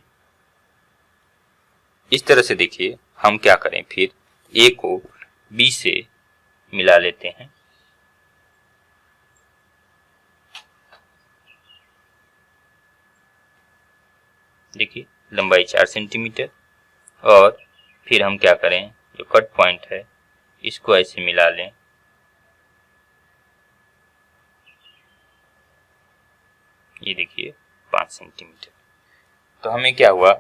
Speaker 1: इस तरह से देखिए हम क्या करें, फिर ए को बी से मिला लेते हैं। देखिए लंबाई 4 सेंटीमीटर और फिर हम क्या करें, जो कट पॉइंट है इसको ऐसे मिला लें। ये देखिए 5 सेंटीमीटर। तो हमें क्या हुआ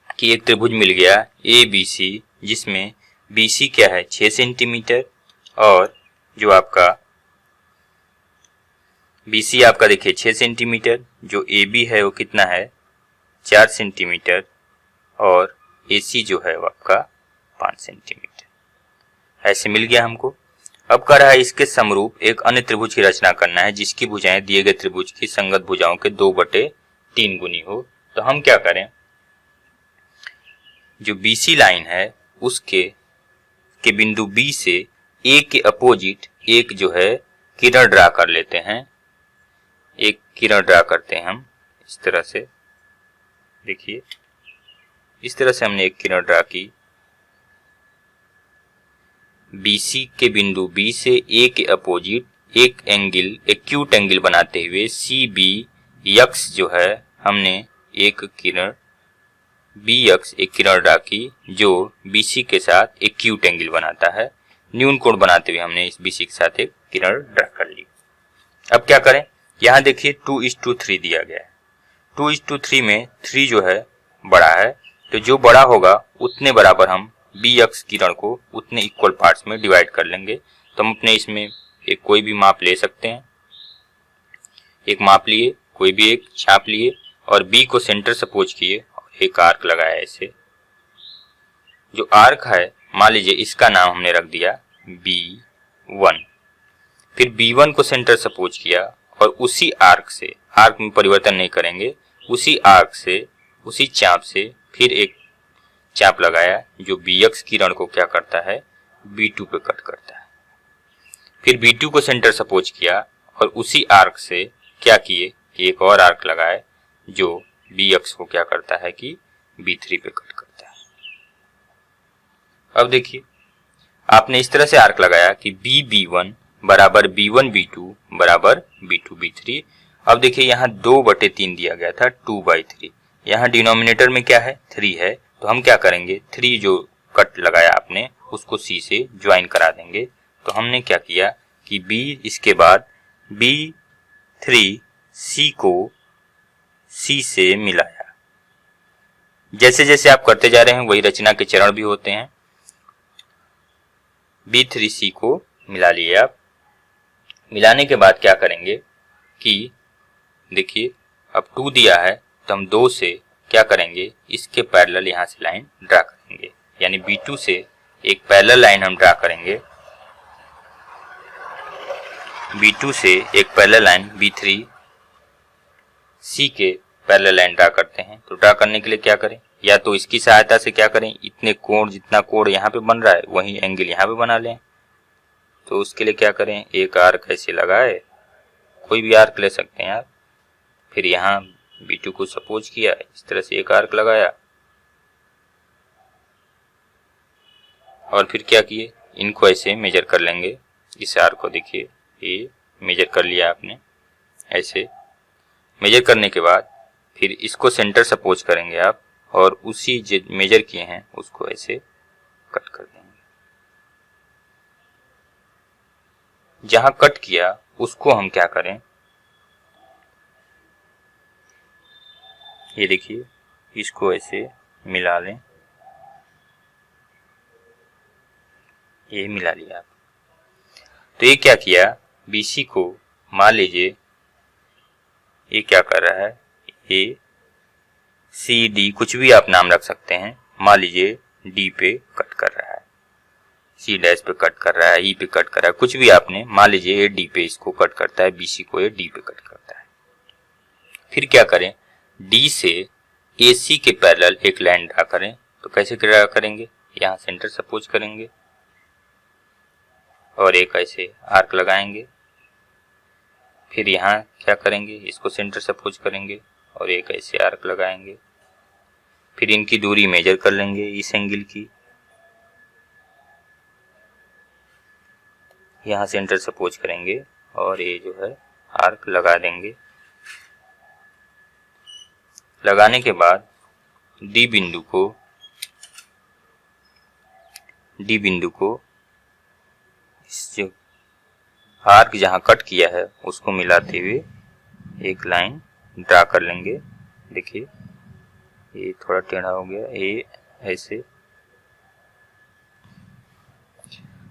Speaker 1: कि एक त्रिभुज मिल गया ए बी सी, जिसमें बी सी क्या है 6 सेंटीमीटर और जो आपका बी सी आपका देखिए 6 सेंटीमीटर, जो ए बी है वो कितना है 4 सेंटीमीटर और ए सी जो है वो आपका 5 सेंटीमीटर। ऐसे मिल गया हमको। अब कह रहा है इसके समरूप एक अन्य त्रिभुज की रचना करना है जिसकी भुजाएं दिए गए त्रिभुज की संगत भुजाओं के 2/3 गुनी हो। तो हम क्या करें, जो बीसी लाइन है उसके बिंदु बी से ए के अपोजिट एक जो है किरण ड्रा कर लेते हैं। एक किरण ड्रा करते हैं हम इस तरह से। देखिए इस तरह से हमने एक किरण ड्रा की। BC के बिंदु B से A के अपोजिट एक एंगल एक्यूट एंगल बनाते हुए CBX जो है हमने एक किरण BX एक किरण ड्रा की जो BC के साथ एक्यूट एंगल बनाता है। न्यून कोण बनाते हुए हमने इस BC के साथ एक किरण ड्रा कर ली। अब क्या करें, यहाँ देखिए 2:3 दिया गया है। 2:3 में 3 जो है बड़ा है, तो जो बड़ा होगा उतने बराबर हम BX किरण को उतने इक्वल पार्ट्स में डिवाइड कर लेंगे। तो हम अपने इसमें एक कोई भी माप ले सकते हैं। एक माप लिए, कोई भी एक छाप लिए और B को सेंटर सपोज किए और एक आर्क लगाया ऐसे। जो आर्क है मान लीजिए इसका नाम हमने रख दिया B1। फिर B1 को सेंटर सपोज किया और उसी आर्क से, आर्क में परिवर्तन नहीं करेंगे, उसी आर्क से उसी चाप से फिर एक चाप लगाया जो BX किरण को क्या करता है B2 पे कट करता है। फिर B2 को सेंटर सपोज किया और उसी आर्क से क्या किए कि एक और आर्क लगाए जो BX को क्या करता है कि B3 पे कट करता है। अब देखिए आपने इस तरह से आर्क लगाया कि B1 बराबर B1 B2 बराबर B2 B3। अब देखिए यहाँ 2/3 दिया गया था 2/3। यहाँ डिनोमिनेटर में क्या है 3 है, तो हम क्या करेंगे 3 जो कट लगाया आपने उसको C से ज्वाइन करा देंगे। तो हमने क्या किया कि B इसके बाद B3 C को C से मिलाया। जैसे जैसे आप करते जा रहे हैं वही रचना के चरण भी होते हैं। B3C को मिला लिए आप। मिलाने के बाद क्या करेंगे कि देखिए अब 2 दिया है तो हम 2 से क्या करेंगे इसके पैरेलल यहाँ से लाइन ड्रा करेंगे, यानी B2 से एक पैरेलल लाइन हम ड्रा करेंगे। B2 से एक पैरेलल लाइन B3 C के पैरेलल लाइन ड्रा करते हैं। तो ड्रा करने के लिए क्या करें, या तो इसकी सहायता से क्या करें, इतने कोण जितना कोण यहाँ पे बन रहा है वही एंगल यहाँ पे बना लें। तो उसके लिए क्या करें, एक आर्क ऐसे लगाए, कोई भी आर्क ले सकते हैं आप। फिर यहाँ B2 को सपोज किया, इस तरह से एक आर्क लगाया और फिर क्या किए इनको ऐसे मेजर कर लेंगे। इस आर्क को देखिए ये मेजर कर लिया आपने। ऐसे मेजर करने के बाद फिर इसको सेंटर सपोज करेंगे आप और उसी जो मेजर किए हैं उसको ऐसे कट कर देंगे। जहां कट किया उसको हम क्या करें, ये देखिए इसको ऐसे मिला लें। ये मिला लिया आप। तो ये क्या किया, BC को मान लीजिए ये क्या कर रहा है, ये CD कुछ भी आप नाम रख सकते हैं, मान लीजिए D पे कट कर रहा है, C डैश पे कट कर रहा है, E पे कट कर रहा है, कुछ भी आपने मान लीजिए ये D पे इसको कट करता है, BC को ये D पे कट करता है। फिर क्या करें, D से AC के पैरेलल एक लाइन ड्रा करें। तो कैसे ड्रा करेंगे, यहाँ सेंटर सपोज करेंगे और एक ऐसे आर्क लगाएंगे। फिर यहाँ क्या करेंगे, इसको सेंटर सपोज करेंगे और एक ऐसे आर्क लगाएंगे। फिर इनकी दूरी मेजर कर लेंगे इस एंगल की, यहाँ सेंटर सपोज करेंगे और ये जो है आर्क लगा देंगे। लगाने के बाद डी बिंदु को इस जो आर्क जहाँ कट किया है उसको मिलाते हुए एक लाइन ड्रा कर लेंगे। देखिए ये थोड़ा टेढ़ा हो गया, ये ऐसे।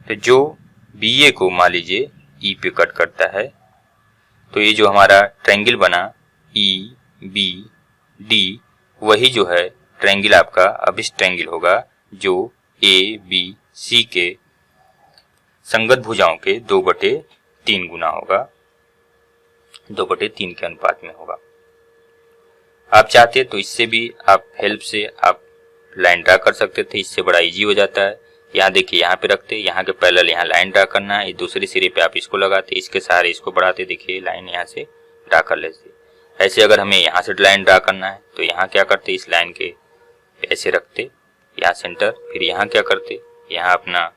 Speaker 1: तो जो BA को मान लीजिए E पे कट करता है, तो ये जो हमारा ट्रायंगल बना EBD, वही जो है ट्रायंगल आपका अभिष्ट ट्रायंगल होगा, जो ABC के संगत भुजाओं के 2/3 गुना होगा, 2/3 के अनुपात में होगा। आप चाहते तो इससे भी आप हेल्प से आप लाइन ड्रा कर सकते थे, इससे बड़ा इजी हो जाता है। यहाँ देखिए, यहाँ पे रखते, यहाँ के पैरेलल यहाँ लाइन ड्रा करना है, दूसरे सिरे पे आप इसको लगाते, इसके सहारे इसको बढ़ाते, देखिए लाइन यहाँ से ड्रा कर लेते। ऐसे अगर हमें यहाँ से लाइन ड्रा करना है तो यहाँ क्या करते, इस लाइन के ऐसे रखते, यहाँ सेंटर। फिर यहाँ क्या करते, यहाँ अपना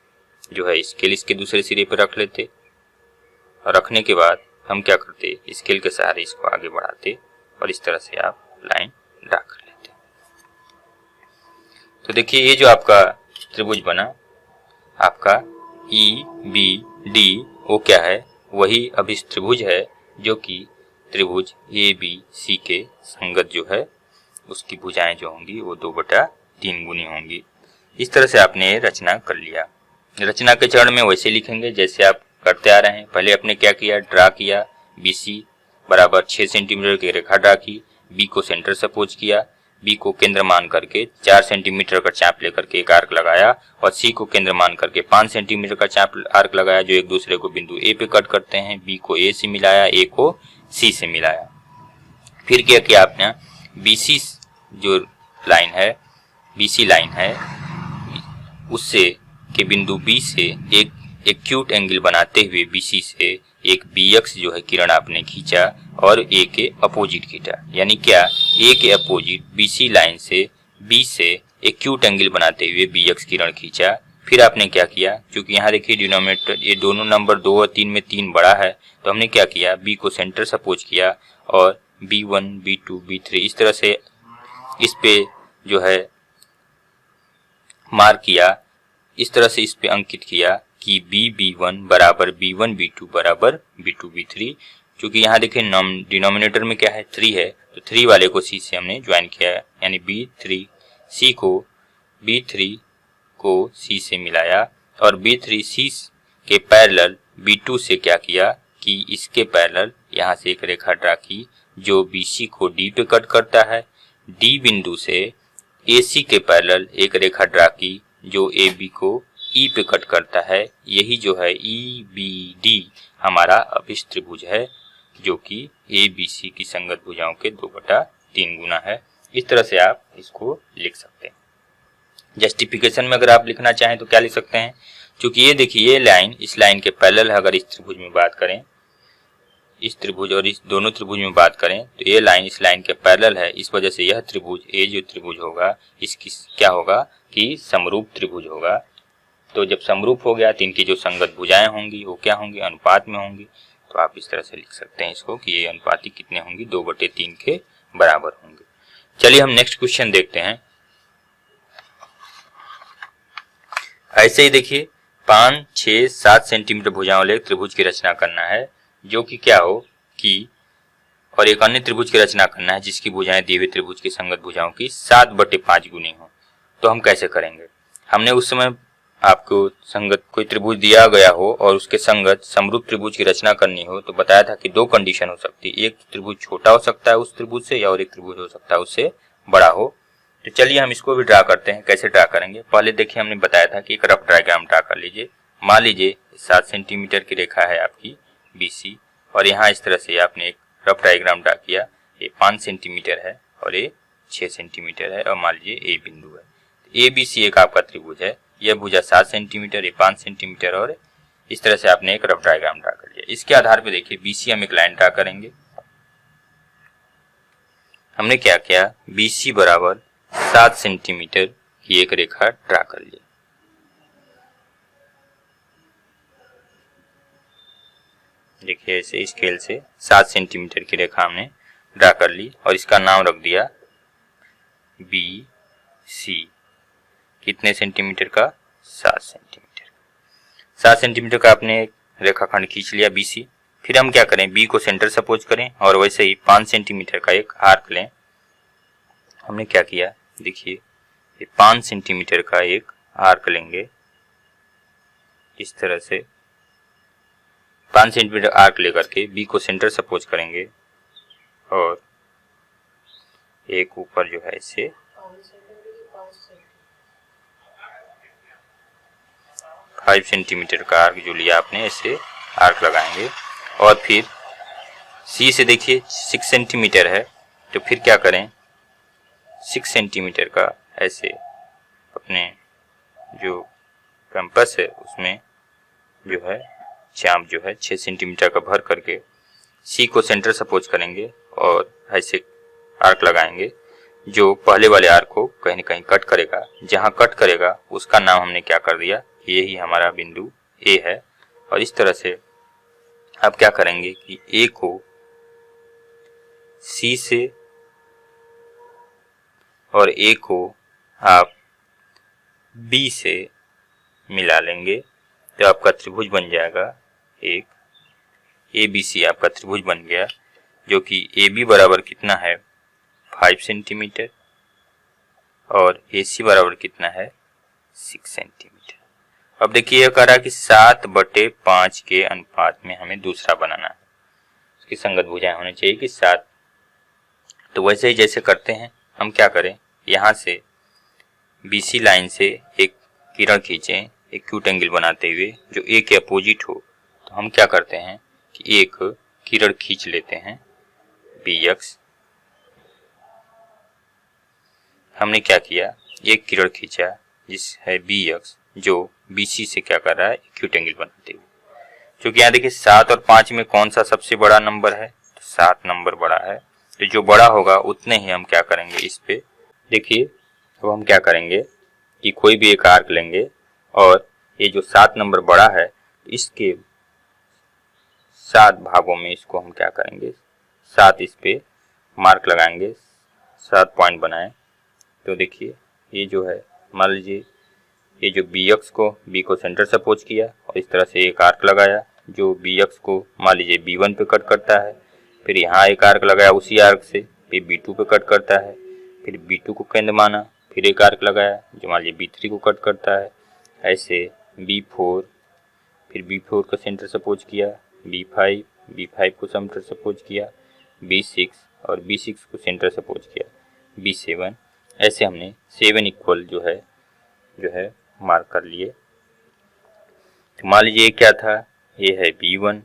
Speaker 1: जो है स्केल इसके दूसरे सिरे पे रख लेते, और रखने के बाद हम क्या करते, स्केल के सहारे इसको आगे बढ़ाते और इस तरह से आप लाइन ड्रा कर लेते। तो देखिए ये जो आपका त्रिभुज बना, आपका EBD, वो क्या है, वही अभिष्ट त्रिभुज है, जो कि त्रिभुज ABC के संगत जो है उसकी भुजाएं जो होंगी वो 2/3 गुनी होंगी। इस तरह से आपने रचना कर लिया। रचना के चरण में वैसे लिखेंगे जैसे आप करते आ रहे हैं। पहले आपने क्या किया, ड्रा किया, BC बराबर 6 सेंटीमीटर की रेखा ड्रा की, B को सेंटर सपोज किया, B को केंद्र मान करके 4 सेंटीमीटर का चाप लेकर के एक आर्क लगाया, और C को केंद्र मान करके 5 सेंटीमीटर का चाप आर्क लगाया, जो एक दूसरे को बिंदु A पे कट करते हैं। B को A से मिलाया, A को C से मिलाया। फिर क्या किया आपने, BC जो लाइन है, BC लाइन है, उससे के बिंदु B से एक एक्यूट एंगल बनाते हुए BC से एक BX जो है किरण आपने खींचा और A के अपोजिट खींचा। यानी क्या, A के अपोजिट BC लाइन से B से एक्यूट एंगल बनाते हुए BX किरण खींचा। फिर आपने क्या किया, क्योंकि यहाँ देखिए डिनोमिनेटर ये दोनों नंबर 2 और 3 में 3 बड़ा है, तो हमने क्या किया, B को सेंटर सपोज किया और B1 B2 B3 इस तरह से इस पे जो है मार्क किया, इस तरह से इस पे अंकित किया कि B1 बराबर B1 B2 बराबर B2 B3। क्योंकि यहाँ देखिए डिनोमिनेटर में क्या है, 3 है, तो 3 वाले को C से हमने ज्वाइन किया है, यानी B3 को C से मिलाया, और B3 C के पैरेलल B2 से क्या किया कि इसके पैरेलल यहाँ से एक रेखा ड्रा की जो BC को D पे कट करता है। D बिंदु से AC के पैरेलल एक रेखा ड्रा की जो AB को E पे कट करता है। यही जो है EBD हमारा अभिष्ट त्रिभुज है, जो कि ABC की संगत भुजाओं के 2/3 गुना है। इस तरह से आप इसको लिख सकते हैं। जस्टिफिकेशन में अगर आप लिखना चाहें तो क्या लिख सकते हैं, क्योंकि ये देखिए ये लाइन इस लाइन के पैरेलल है। अगर इस त्रिभुज में बात करें, इस त्रिभुज और इस दोनों त्रिभुज में बात करें, तो ये लाइन इस लाइन के पैरेलल है। इस वजह से यह त्रिभुज, ये जो त्रिभुज होगा, इसकी क्या होगा कि समरूप त्रिभुज होगा। तो जब समरूप हो गया तो इनकी जो संगत भुजाएं होंगी वो क्या होंगी, अनुपात में होंगी। तो आप इस तरह से लिख सकते हैं इसको कि ये अनुपाती कितने होंगी, 2/3 के बराबर होंगे। चलिए हम नेक्स्ट क्वेश्चन देखते हैं। ऐसे ही देखिए 5, 6, 7 सेंटीमीटर भुजाओं वाले त्रिभुज की रचना करना है, जो कि क्या हो कि, और एक अन्य त्रिभुज की रचना करना है जिसकी भुजाएं दिए हुए त्रिभुज की संगत भुजाओं की 7/5 गुनी हो। तो हम कैसे करेंगे, हमने उस समय आपको संगत कोई त्रिभुज दिया गया हो और उसके संगत समरूप त्रिभुज की रचना करनी हो तो बताया था कि दो कंडीशन हो सकती है, एक त्रिभुज छोटा हो सकता है उस त्रिभुज से, या और एक त्रिभुज हो सकता है उससे बड़ा हो। तो चलिए हम इसको भी ड्रा करते हैं। कैसे ड्रा करेंगे, पहले देखिए हमने बताया था कि एक रफ डायग्राम ड्रा कर लीजिए। मान लीजिए 7 सेंटीमीटर की रेखा है आपकी BC, और यहाँ इस तरह से आपने एक रफ डायग्राम ड्रा किया। ये 5 सेंटीमीटर है और ये 6 सेंटीमीटर है, और मान लीजिए A बिंदु है। ABC एक आपका त्रिभुज है, यह भुजा 7 सेंटीमीटर, ये 5 सेंटीमीटर, और इस तरह से आपने एक रफ डायग्राम ड्रा कर लिया। इसके आधार पर देखिए BC हम एक लाइन ड्रा करेंगे। हमने क्या किया, BC बराबर 7 सेंटीमीटर की एक रेखा ड्रा कर ली। देखिए ऐसे स्केल से 7 सेंटीमीटर की रेखा हमने ड्रा कर ली और इसका नाम रख दिया BC। कितने सेंटीमीटर का, 7 सेंटीमीटर। 7 सेंटीमीटर का आपने रेखाखंड खींच लिया BC। फिर हम क्या करें, B को सेंटर सपोज करें और वैसे ही 5 सेंटीमीटर का एक आर्क लें। हमने क्या किया, देखिए ये 5 सेंटीमीटर का एक आर्क लेंगे। इस तरह से 5 सेंटीमीटर आर्क लेकर के B को सेंटर सपोज करेंगे और एक ऊपर जो है इसे 5 सेंटीमीटर का आर्क जो लिया आपने, ऐसे आर्क लगाएंगे। और फिर C से देखिए 6 सेंटीमीटर है, तो फिर क्या करें, 6 सेंटीमीटर का ऐसे अपने जो कंपास है उसमें जो है चाप जो है 6 सेंटीमीटर का भर करके C को सेंटर सपोज करेंगे और ऐसे आर्क लगाएंगे जो पहले वाले आर्क को कहीं न कहीं कट करेगा। जहां कट करेगा उसका नाम हमने क्या कर दिया, यही हमारा बिंदु A है। और इस तरह से आप क्या करेंगे कि A को C से और A को आप B से मिला लेंगे तो आपका त्रिभुज बन जाएगा एक ABC। आपका त्रिभुज बन गया जो कि AB बराबर कितना है, 5 सेंटीमीटर, और AC बराबर कितना है, 6 सेंटीमीटर। अब देखिए यह कह रहा है कि 7/5 के अनुपात में हमें दूसरा बनाना है, उसकी संगत भुजाएं होनी चाहिए कि 7। तो वैसे ही जैसे करते हैं हम क्या करें, यहाँ से BC लाइन से एक किरण खींचें एक्यूट एंगल बनाते हुए जो A के अपोजिट हो। तो हम क्या करते हैं कि एक किरण खींच लेते हैं BX। हमने क्या किया, एक किरण खींचा जिस है BX जो BC से क्या कर रहा है, एक्यूट एंगल बनाते हुए। क्योंकि यहाँ देखिए 7 और 5 में कौन सा सबसे बड़ा नंबर है, तो 7 नंबर बड़ा है। तो जो बड़ा होगा उतने ही हम क्या करेंगे इस पे। देखिए अब हम क्या करेंगे कि कोई भी एक आर्क लेंगे और ये जो 7 नंबर बड़ा है इसके 7 भागों में इसको हम क्या करेंगे, 7 इस पे मार्क लगाएंगे, 7 पॉइंट बनाएं। तो देखिए ये जो है, मान लीजिए ये जो BX को B को सेंटर सपोज किया और इस तरह से एक आर्क लगाया जो BX को मान लीजिए B1 पे कट करता है। फिर यहाँ एक आर्क लगाया उसी आर्क से, फिर B2 पे कट करता है। फिर B2 को केंद्र माना, फिर एक आर्क लगाया जो मान लीजिए B3 को कट करता है। ऐसे B4, फिर B4 को सेंटर सपोज किया, B5 को सेंटर सपोज किया, B6 और B6 को सेंटर सपोज किया, B7। ऐसे हमने 7 इक्वल जो है मार्क कर लिए। तो मान लीजिए ये क्या था, ये है B1,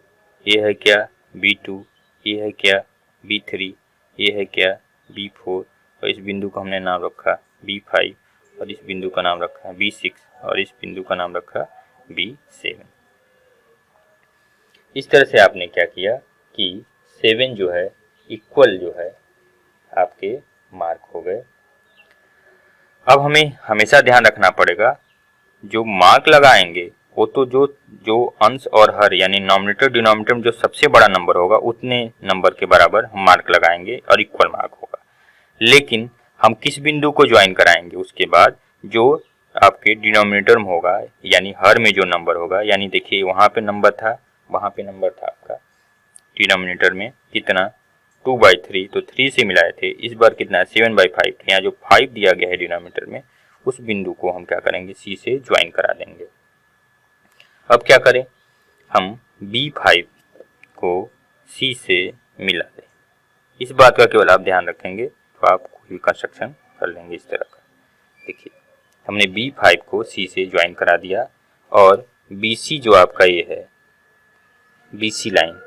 Speaker 1: ये है क्या B2, ये है क्या B3, ये है क्या B4, और इस बिंदु का हमने नाम रखा B5, और इस बिंदु का नाम रखा B6, और इस बिंदु का नाम रखा B7। इस तरह से आपने क्या किया कि 7 जो है इक्वल जो है आपके मार्क हो गए। अब हमें हमेशा ध्यान रखना पड़ेगा जो मार्क लगाएंगे वो तो जो अंश और हर यानी नॉमिनेटर डिनोमिनेटर में जो सबसे बड़ा नंबर होगा उतने नंबर के बराबर हम मार्क लगाएंगे और इक्वल मार्क होगा। लेकिन हम किस बिंदु को ज्वाइन कराएंगे उसके बाद जो आपके डिनोमिनेटर में होगा यानी हर में जो नंबर होगा, यानी देखिए वहाँ पे नंबर था, वहाँ पे नंबर था आपका डिनोमिनेटर में कितना 2/3, तो 3 से मिलाए थे। इस बार कितना है 7/5। यहाँ जो 5 दिया गया है डिनोमिनेटर में उस बिंदु को हम क्या करेंगे, सी से ज्वाइन करा देंगे। अब क्या करें, हम B5 को सी से मिला दें। इस बात का केवल आप ध्यान रखेंगे तो आप कोई भी कंस्ट्रक्शन कर लेंगे इस तरह का। देखिए हमने B5 को सी से ज्वाइन करा दिया और BC जो आपका ये है BC लाइन,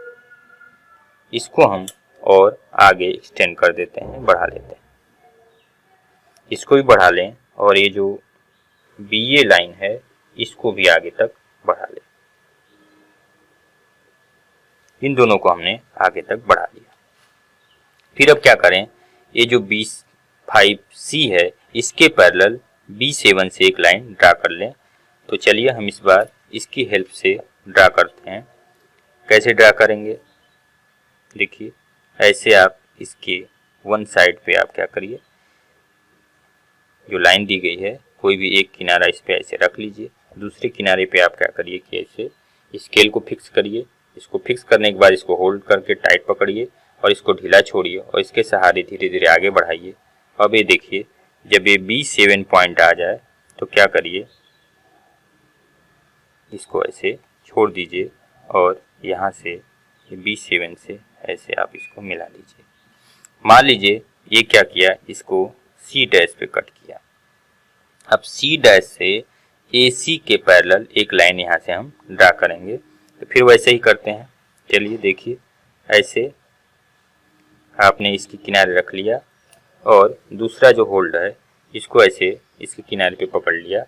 Speaker 1: इसको हम और आगे एक्सटेंड कर देते हैं, बढ़ा लेते हैं। इसको भी बढ़ा लें और ये जो BA लाइन है इसको भी आगे तक बढ़ा लें। इन दोनों को हमने आगे तक बढ़ा लिया। फिर अब क्या करें, ये जो B5C है इसके पैरेलल B7 से एक लाइन ड्रा कर लें। तो चलिए हम इस बार इसकी हेल्प से ड्रा करते हैं। कैसे ड्रा करेंगे, देखिए ऐसे आप इसके वन साइड पे आप क्या करिए, जो लाइन दी गई है कोई भी एक किनारा इस पे ऐसे रख लीजिए। दूसरे किनारे पे आप क्या करिए कि ऐसे स्केल को फिक्स करिए। इसको फिक्स करने के बाद इसको होल्ड करके टाइट पकड़िए और इसको ढीला छोड़िए और इसके सहारे धीरे धीरे आगे बढ़ाइए। अब ये देखिए जब ये B7 पॉइंट आ जाए तो क्या करिए, इसको ऐसे छोड़ दीजिए और यहाँ से B7 से ऐसे आप इसको मिला लीजिए। मान लीजिए ये क्या किया, इसको C डैश पे कट किया। अब C डैश से AC के पैरेलल एक लाइन यहाँ से हम ड्रा करेंगे। तो फिर वैसे ही करते हैं। चलिए देखिए ऐसे आपने इसके किनारे रख लिया और दूसरा जो होल्ड है इसको ऐसे इसके किनारे पे पकड़ लिया।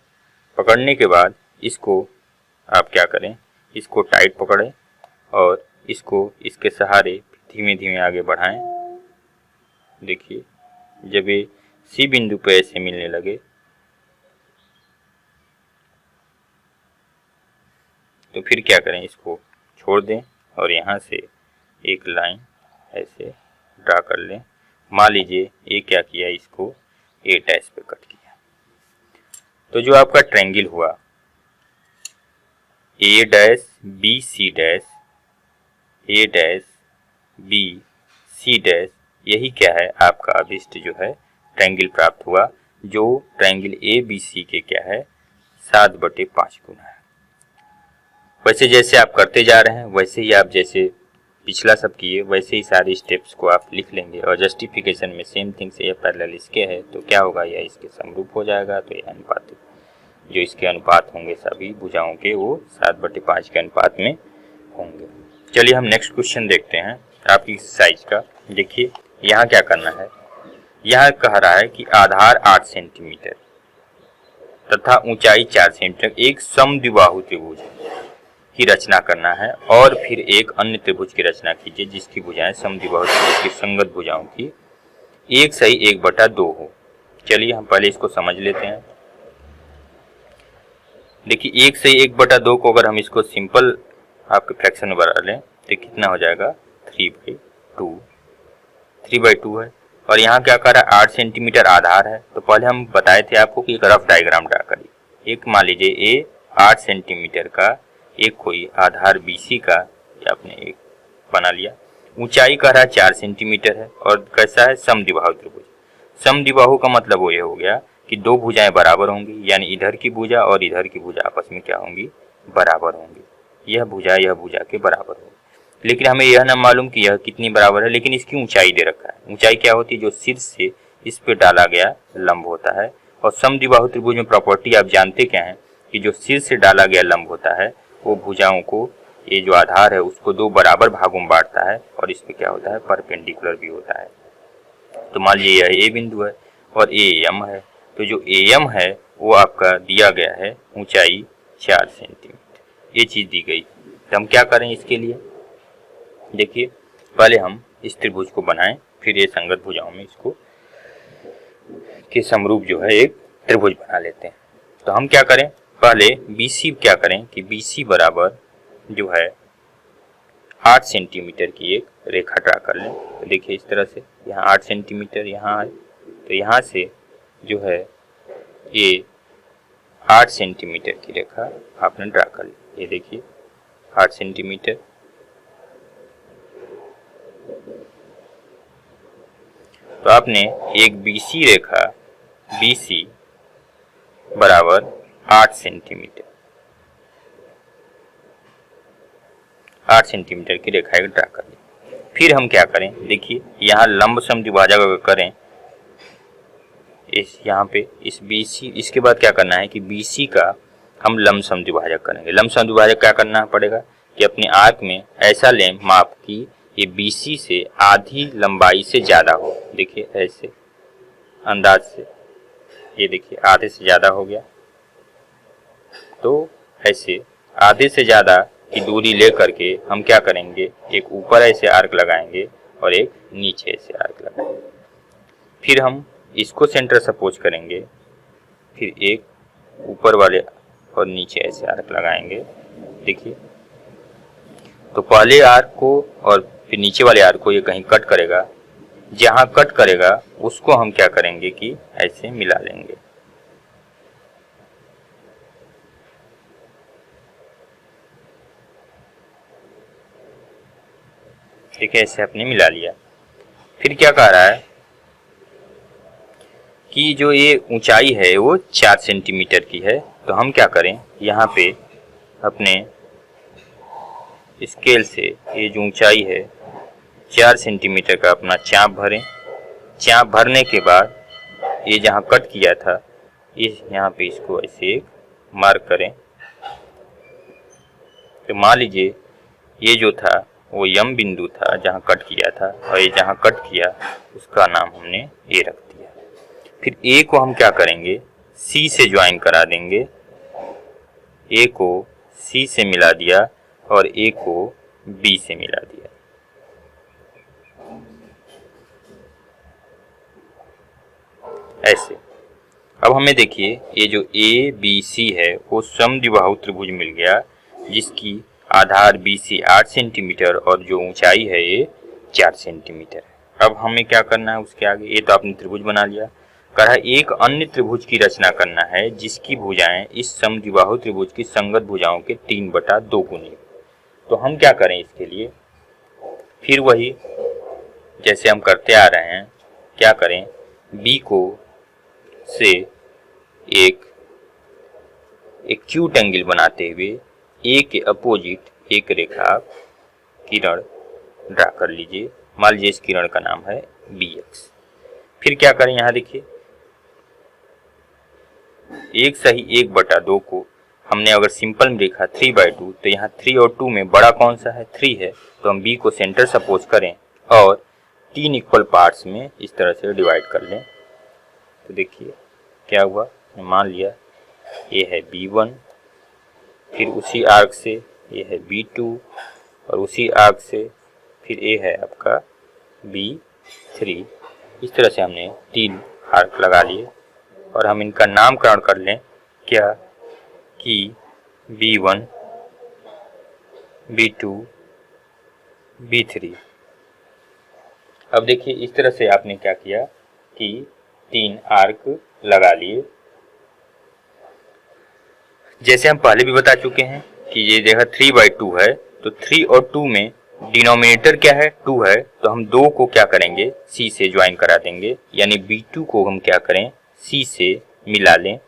Speaker 1: पकड़ने के बाद इसको आप क्या करें, इसको टाइट पकड़ें और इसको इसके सहारे धीमे धीमे आगे बढ़ाएं। देखिए जब ये सी बिंदु पे ऐसे मिलने लगे तो फिर क्या करें, इसको छोड़ दें और यहाँ से एक लाइन ऐसे ड्रा कर लें। मान लीजिए ये क्या किया, इसको ए डैश पे कट किया। तो जो आपका ट्रायंगल हुआ ए डैश बी सी डैश, ए डैश बी सी डैश, यही क्या है आपका अभिष्ट जो है ट्रायंगल प्राप्त हुआ, जो ट्रायंगल ए बी सी के क्या है 7/5 गुना है। वैसे जैसे आप करते जा रहे हैं वैसे ही आप जैसे पिछला सब किए वैसे ही सारे स्टेप्स को आप लिख लेंगे और जस्टिफिकेशन में सेम थिंग से ये पैरेलल इसके है तो क्या होगा, यह इसके समरूप हो जाएगा। तो यह अनुपात जो इसके अनुपात होंगे सभी भुजाओं के वो 7/5 के अनुपात में होंगे। चलिए हम नेक्स्ट क्वेश्चन देखते हैं आपकी एक्सरसाइज का। देखिए यहाँ क्या करना है, यहाँ कह रहा है कि आधार 8 सेंटीमीटर तथा ऊंचाई 4 सेंटीमीटर एक समद्विबाहु त्रिभुज की रचना करना है और फिर एक अन्य त्रिभुज की रचना कीजिए जिसकी भुजाएं समद्विबाहु त्रिभुज की संगत भुजाओं की 1/1/2 हो। चलिए हम पहले इसको समझ लेते हैं। देखिए 1/1/2 को अगर हम इसको सिंपल आपके फ्रैक्शन में बढ़ा लें तो कितना हो जाएगा 3/2 है। और यहाँ क्या कर रहा है 8 सेंटीमीटर आधार है। तो पहले हम बताए थे आपको कि एक रफ डायग्राम ड्रा करिए। एक मान लीजिए ए 8 सेंटीमीटर का एक कोई आधार BC का आपने एक बना लिया। ऊंचाई कह रहा है 4 सेंटीमीटर है और कैसा है समद्विबाहु त्रिभुज। समद्विबाहु का मतलब वो ये हो गया कि दो भुजाएं बराबर होंगी, यानी इधर की भुजा और इधर की भुजा आपस में क्या होंगी, बराबर होंगी। यह भुजा के बराबर होगी। लेकिन हमें यह न मालूम कि यह कितनी बराबर है, लेकिन इसकी ऊंचाई दे रखा है। ऊंचाई क्या होती है, जो शीर्ष से इस पे डाला गया लंब होता है। और समद्विबाहु त्रिभुज में प्रॉपर्टी आप जानते क्या है कि जो शीर्ष से डाला गया लंब होता है वो भुजाओं को, ये जो आधार है उसको दो बराबर भागों में बांटता है और इस पे क्या होता है, परपेंडिकुलर भी होता है। तो मान लीजिए यह ए बिंदु है और AM है। तो जो AM है वो आपका दिया गया है ऊंचाई 4 सेंटीमीटर, ये चीज दी गई। तो हम क्या करें इसके लिए, देखिए पहले हम इस त्रिभुज को बनाएं, फिर ये संगत भुजाओं में इसको के समरूप जो है एक त्रिभुज बना लेते हैं। तो हम क्या करें, पहले BC क्या करें कि BC बराबर जो है 8 सेंटीमीटर की एक रेखा ड्रा कर लें। तो देखिए इस तरह से यहाँ 8 सेंटीमीटर यहाँ है, तो यहाँ से जो है ये 8 सेंटीमीटर की रेखा आपने ड्रा कर ली। ये देखिए 8 सेंटीमीटर। तो आपने एक BC रेखा BC बराबर 8 सेंटीमीटर। 8 सेंटीमीटर की रेखा एक ड्रा कर ली। फिर हम क्या करें, देखिए यहाँ लंब समद्विभाजक अगर करें इस यहाँ पे इस BC, इसके बाद क्या करना है कि BC का हम लंब समद्विभाजक करेंगे। लंब समद्विभाजक क्या करना पड़ेगा कि अपने आर्क में ऐसा लें माप की ये BC से आधी लंबाई से ज़्यादा हो। देखिए ऐसे अंदाज से, ये देखिए आधे से ज़्यादा हो गया, तो ऐसे आधे से ज़्यादा की दूरी ले करके हम क्या करेंगे, एक ऊपर ऐसे आर्क लगाएंगे और एक नीचे ऐसे आर्क लगाएंगे। फिर हम इसको सेंटर सपोज करेंगे, फिर एक ऊपर वाले और नीचे ऐसे आर्क लगाएंगे। देखिए तो पहले आर्क को और फिर नीचे वाले आर्क को ये कहीं कट करेगा, जहां कट करेगा उसको हम क्या करेंगे कि ऐसे मिला लेंगे। ठीक है, ऐसे आपने मिला लिया। फिर क्या कह रहा है कि जो ये ऊंचाई है वो 4 सेंटीमीटर की है, तो हम क्या करें, यहाँ पे अपने स्केल से ये जो ऊंचाई है 4 सेंटीमीटर का अपना चाप भरें। चाप भरने के बाद ये जहाँ कट किया था इस यहाँ पे इसको ऐसे एक मार्क करें। तो मान लीजिए ये जो था वो यम बिंदु था जहाँ कट किया था, और ये जहाँ कट किया उसका नाम हमने ए रख दिया। फिर ए को हम क्या करेंगे, सी से ज्वाइन करा देंगे। ए को सी से मिला दिया और ए को बी से मिला दिया। ऐसे अब हमें देखिए ये जो ए बी सी है वो समद्विबाहु त्रिभुज मिल गया, जिसकी आधार BC 8 सेंटीमीटर और जो ऊंचाई है ये 4 सेंटीमीटर है। अब हमें क्या करना है उसके आगे, ये तो आपने त्रिभुज बना लिया। कह रहा है एक अन्य त्रिभुज की रचना करना है जिसकी भुजाएं इस समद्विबाहु त्रिभुज की संगत भुजाओं के 3/2 गुनी। तो हम क्या करें इसके लिए, फिर वही जैसे हम करते आ रहे हैं, क्या करें, B को से एक एक्यूट एंगल बनाते हुए ए के अपोजिट एक रेखा किरण ड्रा कर लीजिए। मान लीजिए इस किरण का नाम है BX। फिर क्या करें, यहाँ देखिए 1/2 को हमने अगर सिंपल में देखा 3/2, तो यहाँ 3 और 2 में बड़ा कौन सा है, 3 है। तो हम B को सेंटर सपोज करें और 3 इक्वल पार्ट्स में इस तरह से डिवाइड कर लें। तो देखिए क्या हुआ, मान लिया ये है B1, फिर उसी आर्क से ये है B2 और उसी आर्क से फिर ये है आपका B3। इस तरह से हमने 3 आर्क लगा लिए और हम इनका नामकरण कर लें क्या कि B1, B2, B3। अब देखिए इस तरह से आपने क्या किया कि 3 आर्क लगा लिए। जैसे हम पहले भी बता चुके हैं कि ये जगह 3/2 है, तो 3 और 2 में डिनोमिनेटर क्या है, 2 है, तो हम 2 को क्या करेंगे, C से ज्वाइन करा देंगे, यानी B2 को हम क्या करें, C से मिला लें।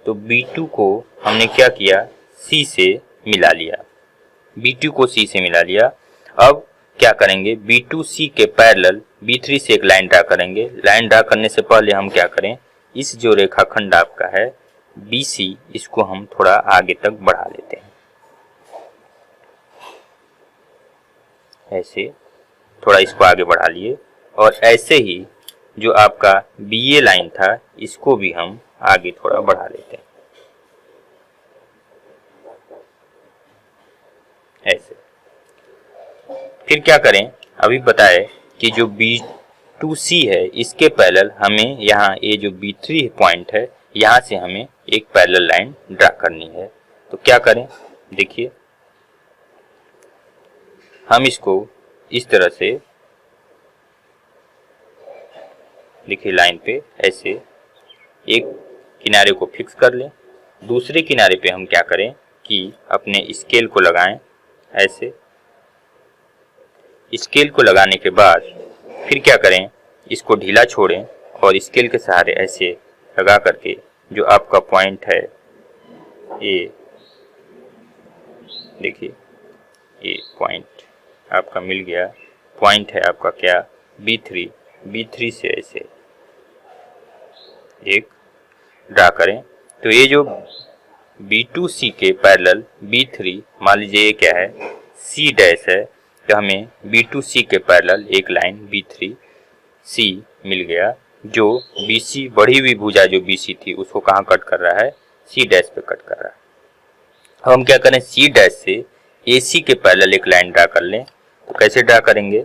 Speaker 1: तो B2 को हमने क्या किया, C से मिला लिया, B2 को C से मिला लिया। अब क्या करेंगे, B2 C के पैरेलल B3 से एक लाइन ड्रा करेंगे। लाइन ड्रा करने से पहले हम क्या करें, इस जो रेखाखंड आपका है BC, इसको हम थोड़ा आगे तक बढ़ा लेते हैं। ऐसे थोड़ा इसको आगे बढ़ा लिए और ऐसे ही जो आपका BA लाइन था इसको भी हम आगे थोड़ा बढ़ा लेते हैं। ऐसे फिर क्या करें, अभी बताए कि जो B2C है इसके पैरेलल हमें यहाँ ये जो B3 पॉइंट है यहाँ से हमें एक पैरेलल लाइन ड्रा करनी है। तो क्या करें, देखिए हम इसको इस तरह से देखिए लाइन पे ऐसे एक किनारे को फिक्स कर लें। दूसरे किनारे पे हम क्या करें कि अपने स्केल को लगाएं। ऐसे स्केल को लगाने के बाद फिर क्या करें, इसको ढीला छोड़ें और स्केल के सहारे ऐसे लगा करके जो आपका पॉइंट है ए, देखिए ये पॉइंट आपका मिल गया। पॉइंट है आपका क्या, B3। B3 से ऐसे एक ड्रा करें तो ये जो B2C के पैरेलल B3, मान लीजिए ये क्या है, C डैश है, तो हमें B2C के पैरेलल एक लाइन B3C मिल गया, जो BC बढ़ी हुई भुजा जो BC थी उसको कहाँ कट कर रहा है, C डैश पे कट कर रहा है। अब हम क्या करें, C डैश से AC के पैरेलल एक लाइन ड्रा कर लें। तो कैसे ड्रा करेंगे,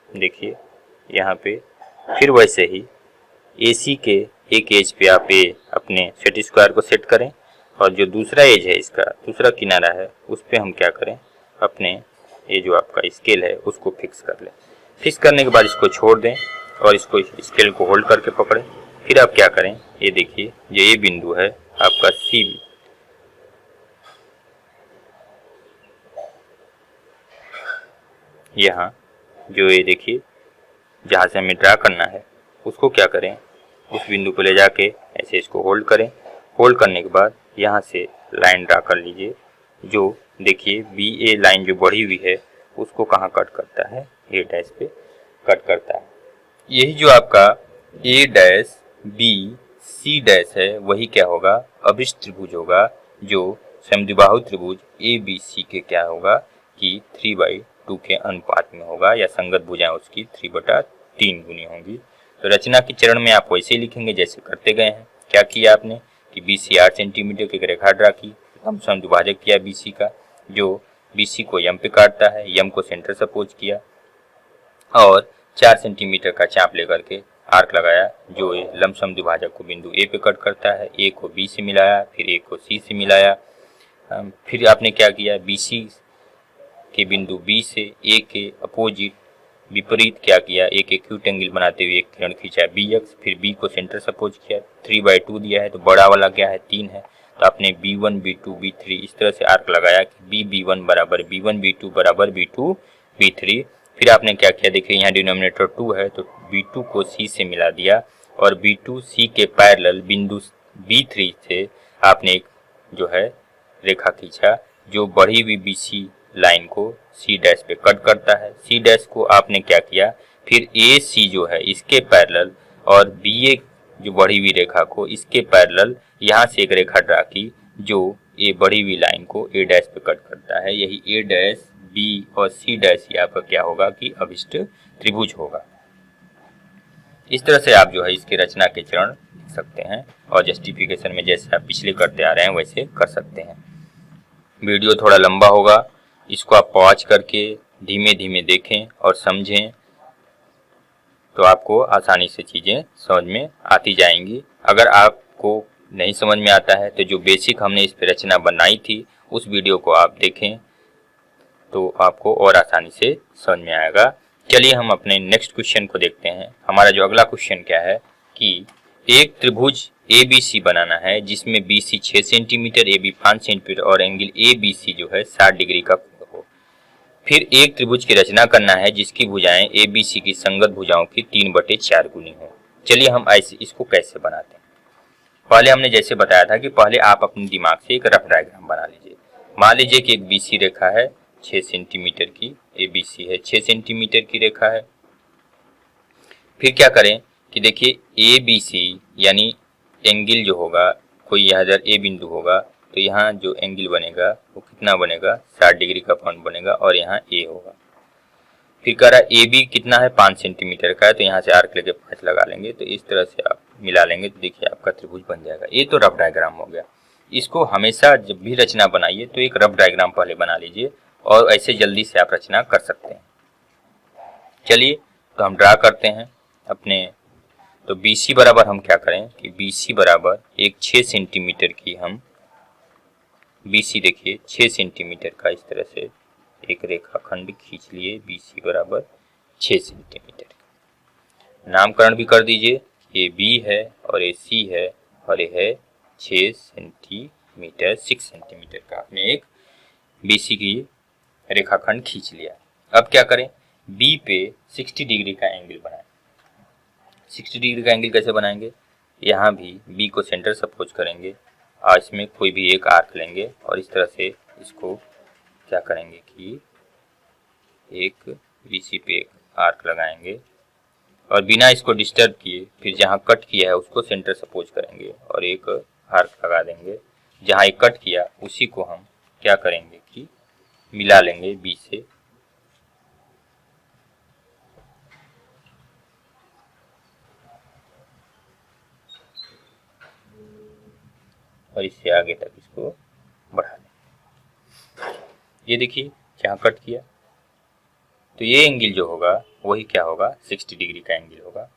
Speaker 1: देखिए यहाँ पे फिर वैसे ही AC के एक एज पे आप ये अपने सेट स्क्वायर को सेट करें, और जो दूसरा एज है इसका दूसरा किनारा है उस पे हम क्या करें, अपने ये जो आपका स्केल है उसको फिक्स कर लें। फिक्स करने के बाद इसको छोड़ दें और इसको स्केल को होल्ड करके पकड़ें। फिर आप क्या करें, ये देखिए जो ये बिंदु है आपका C, यहाँ जो ये देखिए जहाँ से हमें ड्रा करना है उसको क्या करें, उस बिंदु को ले जाके ऐसे इसको होल्ड करें। होल्ड करने के बाद यहाँ से लाइन ड्रा कर लीजिए, जो देखिए BA लाइन जो बढ़ी हुई है उसको कहाँ कट करता है, A डैश पे कट करता है। यही जो आपका A dash B C dash है वही क्या होगा, अभिष्ट त्रिभुज होगा, जो समद्विबाहु त्रिभुज ABC के क्या होगा कि 3/2 के अनुपात में होगा, या संगत भुजाएं उसकी 3/3 गुनी होंगी। तो रचना के चरण में आप वैसे ही लिखेंगे जैसे करते गए हैं। क्या किया आपने कि BC 8 सेंटीमीटर की एक रेखा ड्रा की, हम समद्विभाजक किया BC का, जो BC को यम पे काटता है, यम को सेंटर सपोज किया, और 4 सेंटीमीटर का चाप लेकर के आर्क लगाया, जो ये लमसम द्विभाजक को बिंदु A पे कट करता है। A को B से मिलाया, फिर A को C से मिलाया। फिर आपने क्या किया, BC के बिंदु B से A के अपोजिट विपरीत क्या किया, एक एक्यूट एंगल बनाते हुए एक किरण खींचा BX, फिर B को सेंटर सपोज किया, 3/2 दिया है तो बड़ा वाला क्या है 3 है, तो आपने B1 B2 B3 इस तरह से आर्क लगाया कि B1 बराबर B1 B2 बराबर B2 B3। फिर आपने क्या किया, देखिए यहाँ डिनोमिनेटर 2 है तो B2 को C से मिला दिया, और B2 C के पैरेलल बिंदु B3 से आपने एक जो है रेखा खींचा, जो बढ़ी हुई BC लाइन को C डैश पे कट करता है। C डैश को आपने क्या किया, फिर AC जो है इसके पैरेलल, और BA जो बढ़ी हुई रेखा को इसके पैरेलल यहाँ से एक रेखा ड्रा की, जो ये बढ़ी हुई लाइन को A डैश पे कट करता है। यही A डैश B और C डैश यहाँ पर क्या होगा कि अभिष्ट त्रिभुज होगा। इस तरह से आप जो है इसकी रचना के चरण लिख सकते हैं, और जस्टिफिकेशन में जैसे आप पिछले करते आ रहे हैं वैसे कर सकते हैं। वीडियो थोड़ा लंबा होगा, इसको आप पॉज करके धीमे धीमे देखें और समझें, तो आपको आसानी से चीज़ें समझ में आती जाएंगी। अगर आपको नहीं समझ में आता है तो जो बेसिक हमने इस पर रचना बनाई थी उस वीडियो को आप देखें, तो आपको और आसानी से समझ में आएगा। चलिए हम अपने नेक्स्ट क्वेश्चन को देखते हैं। हमारा जो अगला क्वेश्चन क्या है कि एक त्रिभुज ABC बनाना है जिसमें BC 6 सेंटीमीटर, AB 5 सेंटीमीटर और एंगल ABC जो है 60 डिग्री का हो। फिर एक त्रिभुज की रचना करना है जिसकी भुजाएं ABC की संगत भुजाओं की 3/4 गुनी हो। चलिए हम ऐसे इसको कैसे बनाते हैं। पहले हमने जैसे बताया था कि पहले आप अपने दिमाग से एक रफ डायग्राम बना लीजिए। मान लीजिए कि एक BC रेखा है 6 सेंटीमीटर की, ABC है 6 सेंटीमीटर की रेखा है। फिर क्या करें कि देखिए ABC यानी एंगल जो होगा, कोई यहाँ इधर A बिंदु होगा तो यहाँ जो एंगल बनेगा वो कितना बनेगा, 60 डिग्री का पॉइंट बनेगा, और यहाँ A होगा। फिर कह रहा है AB कितना है 5 सेंटीमीटर का है, तो यहाँ से आर्क लेके 5 लगा लेंगे, तो इस तरह से आप मिला लेंगे तो देखिए आपका त्रिभुज बन जाएगा। ये तो रफ डायग्राम हो गया। इसको हमेशा जब भी रचना बनाइए तो एक रफ डायग्राम पहले बना लीजिए, और ऐसे जल्दी से आप रचना कर सकते हैं। चलिए तो हम ड्रा करते हैं अपने। तो BC बराबर हम क्या करें कि BC बराबर एक 6 सेंटीमीटर की हम BC देखिए 6 सेंटीमीटर का इस तरह से एक रेखाखंड खींच लिए, BC बराबर 6 सेंटीमीटर। नामकरण भी कर दीजिए, ये B है और ये C है, और ये है 6 सेंटीमीटर 6 सेंटीमीटर का आपने एक BC की रेखाखंड खींच लिया। अब क्या करें, B पे 60 डिग्री का एंगल बनाएं। 60 डिग्री का एंगल कैसे बनाएंगे, यहाँ भी बी को सेंटर सपोज करेंगे और इसमें कोई भी एक आर्क लेंगे और इस तरह से इसको क्या करेंगे कि एक बीसी पे एक आर्क लगाएंगे और बिना इसको डिस्टर्ब किए फिर जहाँ कट किया है उसको सेंटर सपोज करेंगे और एक आर्क लगा देंगे। जहाँ एक कट किया उसी को हम क्या करेंगे कि मिला लेंगे बी से और इससे आगे तक इसको बढ़ा लेंगे। ये देखिए जहाँ कट किया तो ये एंगल जो होगा वही क्या होगा 60 डिग्री का एंगल होगा।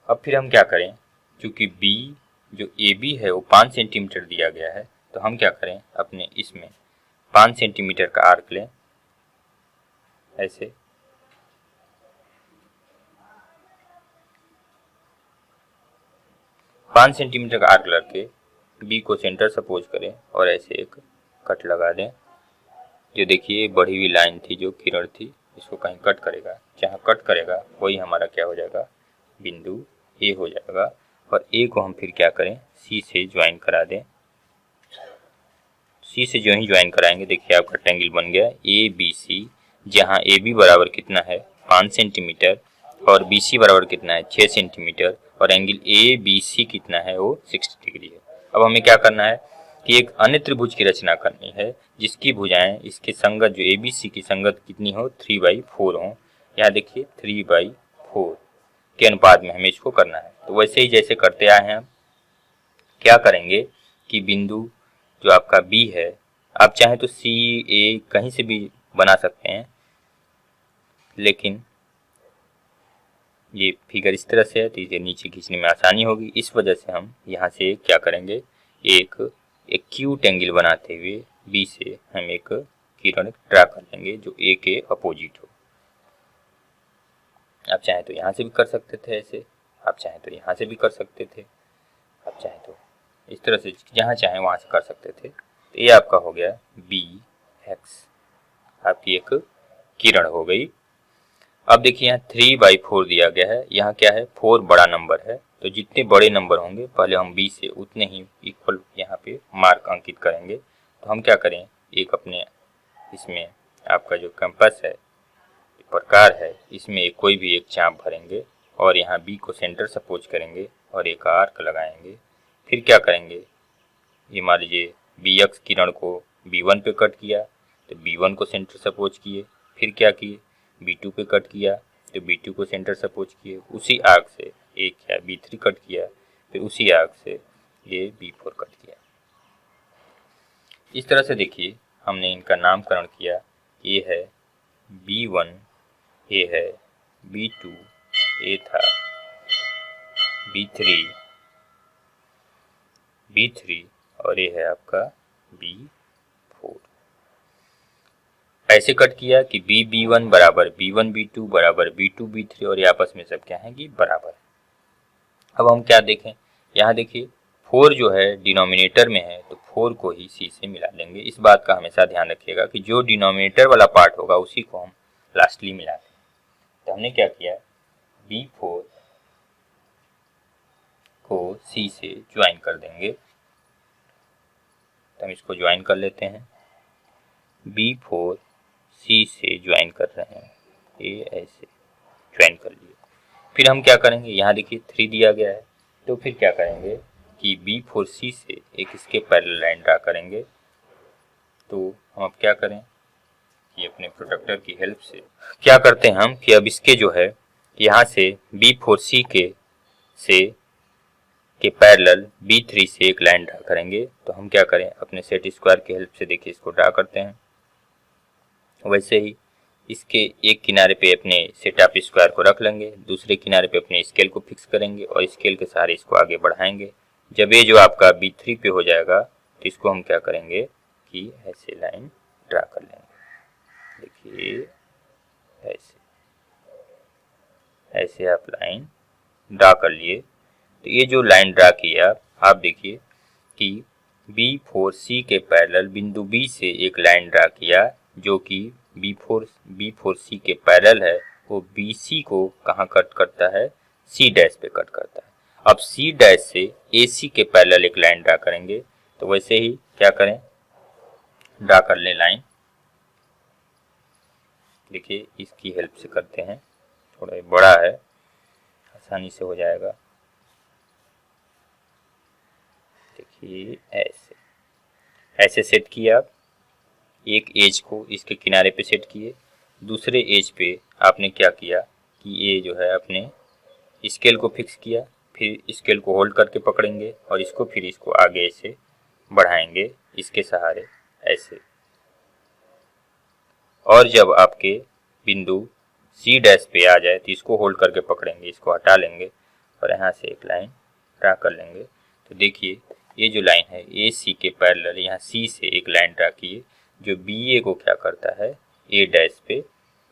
Speaker 1: अब फिर हम क्या करें, क्योंकि बी जो ए बी है वो 5 सेंटीमीटर दिया गया है तो हम क्या करें अपने इसमें 5 सेंटीमीटर का आर्क लें ऐसे। पाँच सेंटीमीटर का आर्क लगे बी को सेंटर सपोज करें और ऐसे एक कट लगा दें। जो देखिए बढ़ी हुई लाइन थी जो किरण थी इसको कहीं कट करेगा, जहाँ कट करेगा वही हमारा क्या हो जाएगा बिंदु ए हो जाएगा। और ए को हम फिर क्या करें सी से ज्वाइन करा दें। सी से जो ही ज्वाइन कराएंगे देखिए आपका रेक्टेंगल बन गया ए बी सी, जहाँ ए बी बराबर कितना है 5 सेंटीमीटर और बी सी बराबर कितना है 6 सेंटीमीटर और एंगल ए बी सी कितना है वो 60 डिग्री है। अब हमें क्या करना है कि एक अन्य त्रिभुज की रचना करनी है जिसकी भुजाएं इसके संगत जो ए बी सी की संगत कितनी हो 3/4 हो। यहाँ देखिए 3/4 के अनुपात में हमें इसको करना है। तो वैसे ही जैसे करते आए हैं हम क्या करेंगे कि बिंदु जो आपका बी है आप चाहें तो सी ए कहीं से भी बना सकते हैं, लेकिन ये फिगर इस तरह से है तो इसे नीचे खींचने में आसानी होगी। इस वजह से हम यहाँ से क्या करेंगे एक एक्यूट एंगल बनाते हुए बी से हम एक किरण ड्रा कर लेंगे जो ए के अपोजिट हो। आप चाहे तो यहाँ से भी कर सकते थे ऐसे, आप चाहे तो यहाँ से भी कर सकते थे, आप चाहे तो इस तरह से जहाँ चाहे वहाँ से कर सकते थे। तो ये आपका हो गया बी एक्स, आपकी एक किरण हो गई। अब देखिए यहाँ 3/4 दिया गया है, यहाँ क्या है 4 बड़ा नंबर है तो जितने बड़े नंबर होंगे पहले हम बी से उतने ही इक्वल यहाँ पे मार्क अंकित करेंगे। तो हम क्या करें एक अपने इसमें आपका जो कंपास है प्रकार है इसमें कोई भी एक चाप भरेंगे और यहाँ बी को सेंटर सपोज करेंगे और एक आर्क लगाएंगे। फिर क्या करेंगे ये मान लीजिए बी एक्स किरण को B1 पे कट किया तो B1 को सेंटर सपोज किए, फिर क्या किए B2 पे कट किया तो B2 को सेंटर सपोज किए, उसी आर्क से एक है B3 कट किया, फिर उसी आर्क से ये B4 कट किया। इस तरह से देखिए हमने इनका नामकरण किया। ये है B1, ये है B2, ये था B3 और ये है आपका B4। ऐसे कट किया कि B1 बराबर B1 B2 बराबर B2 B3 और ये आपस में सब क्या है कि बराबर है। अब हम क्या देखें यहाँ देखिए 4 जो है डिनोमिनेटर में है तो 4 को ही C से मिला लेंगे। इस बात का हमेशा ध्यान रखिएगा कि जो डिनोमिनेटर वाला पार्ट होगा उसी को हम लास्टली मिला दें। तो हमने क्या किया B4 को C से ज्वाइन कर देंगे। तो हम इसको ज्वाइन कर लेते हैं, B4 C से ज्वाइन कर रहे हैं, ये ऐसे ज्वाइन कर लिए। फिर हम क्या करेंगे यहाँ देखिए 3 दिया गया है तो फिर क्या करेंगे कि B4 C से एक इसके पैरेलल लाइन ड्रा करेंगे। तो हम अब क्या करें कि अपने प्रोडक्टर की हेल्प से क्या करते हैं हम कि अब इसके जो है यहाँ से B4 C के पैरेलल B3 से एक लाइन ड्रा करेंगे। तो हम क्या करें अपने सेट स्क्वायर की हेल्प से देखिए इसको ड्रा करते हैं। वैसे ही इसके एक किनारे पे अपने सेट ऑफ स्क्वायर को रख लेंगे, दूसरे किनारे पे अपने स्केल को फिक्स करेंगे और स्केल के सहारे इसको आगे बढ़ाएंगे। जब ये जो आपका B3 पे हो जाएगा तो इसको हम क्या करेंगे कि ऐसे लाइन ड्रा कर लेंगे। देखिए ऐसे आप लाइन ड्रा कर लिए। तो ये जो लाइन ड्रा किया आप देखिए कि B4C के पैरेलल बिंदु B से एक लाइन ड्रा किया जो कि B4C के पैरेलल है, वो BC को कहाँ कट करता है C डैश पे कट करता है। अब सी डैश से ए सी के पैरेलल एक लाइन ड्रा करेंगे। तो वैसे ही क्या करें, ड्रा कर लें लाइन। देखिए इसकी हेल्प से करते हैं, थोड़ा बड़ा है, आसानी से हो जाएगा। देखिए ऐसे ऐसे सेट किए आप, एक एज को इसके किनारे पे सेट किए, दूसरे एज पे आपने क्या किया कि ये जो है अपने स्केल को फिक्स किया, फिर स्केल को होल्ड करके पकड़ेंगे और इसको फिर इसको आगे ऐसे बढ़ाएंगे इसके सहारे ऐसे। और जब आपके बिंदु सी डैश पे आ जाए तो इसको होल्ड करके पकड़ेंगे, इसको हटा लेंगे और यहाँ से एक लाइन ड्रा कर लेंगे। तो देखिए ये जो लाइन है ए सी के पैरेलल यहाँ सी से एक लाइन ड्रा किए जो बी ए को क्या करता है, ए डैश पे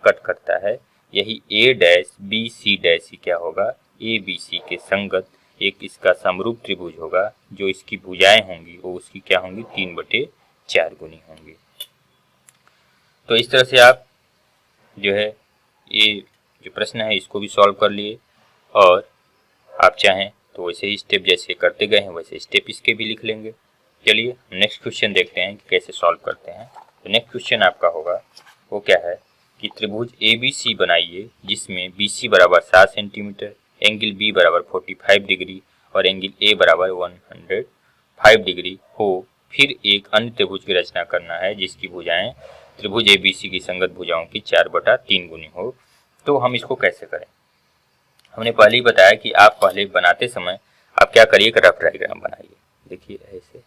Speaker 1: कट करता है। यही ए डैश बी सी डैश ही क्या होगा, ए बी सी के संगत एक इसका समरूप त्रिभुज होगा। जो इसकी भुजाएं होंगी वो उसकी क्या होंगी, 3/4 गुनी होंगी। तो इस तरह से आप जो है ये जो प्रश्न है इसको भी सॉल्व कर लिए, और आप चाहें तो वैसे ही स्टेप जैसे करते गए हैं वैसे स्टेप इसके भी लिख लेंगे। चलिए नेक्स्ट क्वेश्चन देखते हैं कि कैसे सॉल्व करते हैं। तो नेक्स्ट क्वेश्चन आपका होगा वो क्या है कि त्रिभुज ए बी सी बनाइए जिसमें बी सी बराबर 7 सेंटीमीटर, एंगल बी बराबर 45 डिग्री और एंगल ए बराबर 105 डिग्री हो। फिर एक अन्य त्रिभुज की रचना करना है जिसकी भुजाएं त्रिभुज ए बी सी की संगत भुजाओं की 4/3 गुनी हो। तो हम इसको कैसे करें, हमने पहले ही बताया कि आप पहले बनाते समय आप क्या करिए, एक रफ डायग्राम बनाइए। देखिए ऐसे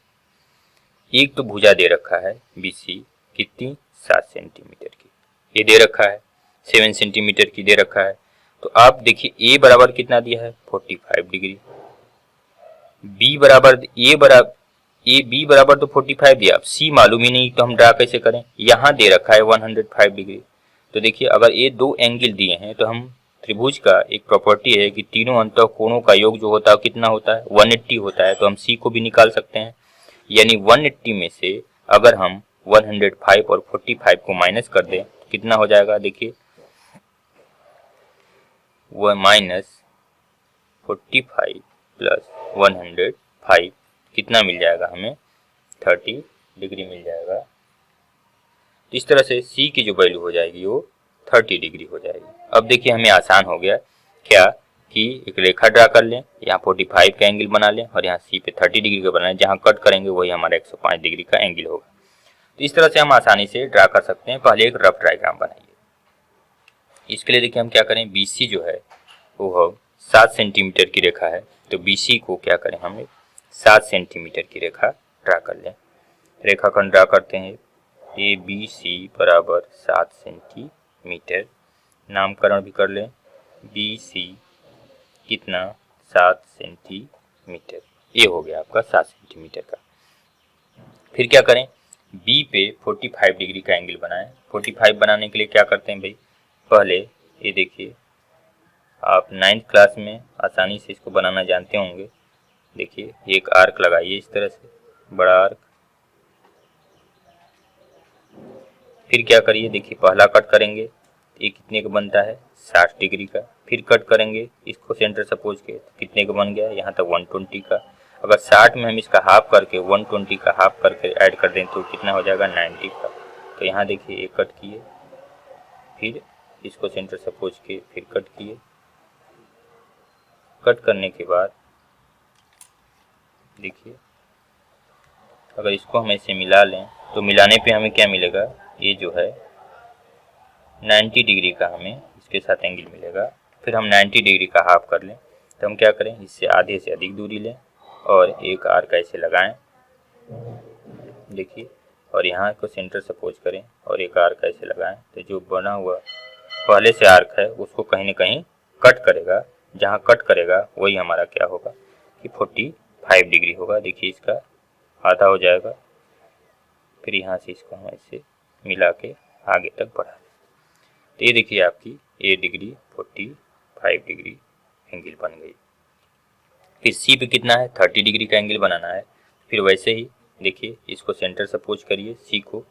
Speaker 1: एक तो भुजा दे रखा है बी सी कितनी, 7 सेंटीमीटर की, ये दे रखा है 7 सेंटीमीटर की दे रखा है। तो आप देखिए ए बराबर कितना दिया है, 45 डिग्री, बी बराबर ए बी बराबर तो 45 दिया, अब सी मालूम ही नहीं तो हम ड्रा कैसे करें, यहाँ दे रखा है 105 डिग्री। तो देखिए अगर ये दो एंगल दिए हैं तो हम त्रिभुज का एक प्रॉपर्टी है कि तीनों अंतः कोणों का योग जो होता है कितना होता है, 180 होता है। तो हम सी को भी निकाल सकते हैं, यानी 180 में से अगर हम 105 और 45 को माइनस कर दें तो कितना हो जाएगा, देखिए वह -45 प्लस 105 कितना मिल जाएगा हमें, 30 डिग्री मिल जाएगा। तो इस तरह से C की जो वैल्यू हो जाएगी वो 30 डिग्री हो जाएगी। अब देखिए हमें आसान हो गया क्या कि एक रेखा ड्रा कर लें, यहाँ 45 का एंगल बना लें और यहाँ C पे 30 डिग्री का बनाएं, जहाँ कट करेंगे वही हमारा 105 डिग्री का एंगल होगा। तो इस तरह से हम आसानी से ड्रा कर सकते हैं। पहले एक रफ डायग्राम बनाइए। इसके लिए देखिए हम क्या करें, BC जो है वो 7 सेंटीमीटर की रेखा है, तो BC को क्या करें, हम 7 सेंटीमीटर की रेखा ड्रा कर लें। रेखाखंड ड्रा करते हैं, ABC बराबर 7 सेंटीमीटर, नामकरण भी कर लें, BC कितना 7 सेंटीमीटर, ये हो गया आपका 7 सेंटीमीटर का। फिर क्या करें, B पे 45 डिग्री का एंगल बनाएं। 45 बनाने के लिए क्या करते हैं भाई, पहले ये देखिए आप 9th क्लास में आसानी से इसको बनाना जानते होंगे। देखिए एक आर्क लगाइए इस तरह से, बड़ा आर्क। फिर क्या करिए, देखिए पहला कट करेंगे, ये कितने का बनता है, 60 डिग्री का। फिर कट करेंगे इसको सेंटर सपोज के, तो कितने का बन गया, यहाँ तक 120 का। अगर 60 में हम इसका हाफ करके 120 का हाफ करके ऐड कर दें तो कितना हो जाएगा, 90 का। तो यहाँ देखिए एक कट किए, फिर इसको सेंटर सपोज के, फिर कट किए। कट करने के बाद देखिए अगर इसको हम ऐसे मिला लें तो मिलाने पे हमें क्या मिलेगा, ये जो है 90 डिग्री का हमें इसके साथ एंगल मिलेगा। फिर हम 90 डिग्री का हाफ कर लें, तो हम क्या करें, इससे आधे से अधिक दूरी लें और एक आर्क ऐसे लगाएं, देखिए, और यहाँ को सेंटर सपोज करें और एक आर्क ऐसे लगाएं। तो जो बना हुआ पहले से आर्क है उसको कहीं ना कहीं कट करेगा, जहाँ कट करेगा वही हमारा क्या होगा कि 45 डिग्री होगा। देखिए इसका आधा हो जाएगा। फिर यहाँ से इसको हम ऐसे मिला के आगे तक बढ़ा दें, तो ये देखिए आपकी ए डिग्री 45 डिग्री एंगल बन गई। फिर सी पे कितना है, 30 डिग्री का एंगल बनाना है। फिर वैसे ही देखिए इसको सेंटर सपोज करिए, सी को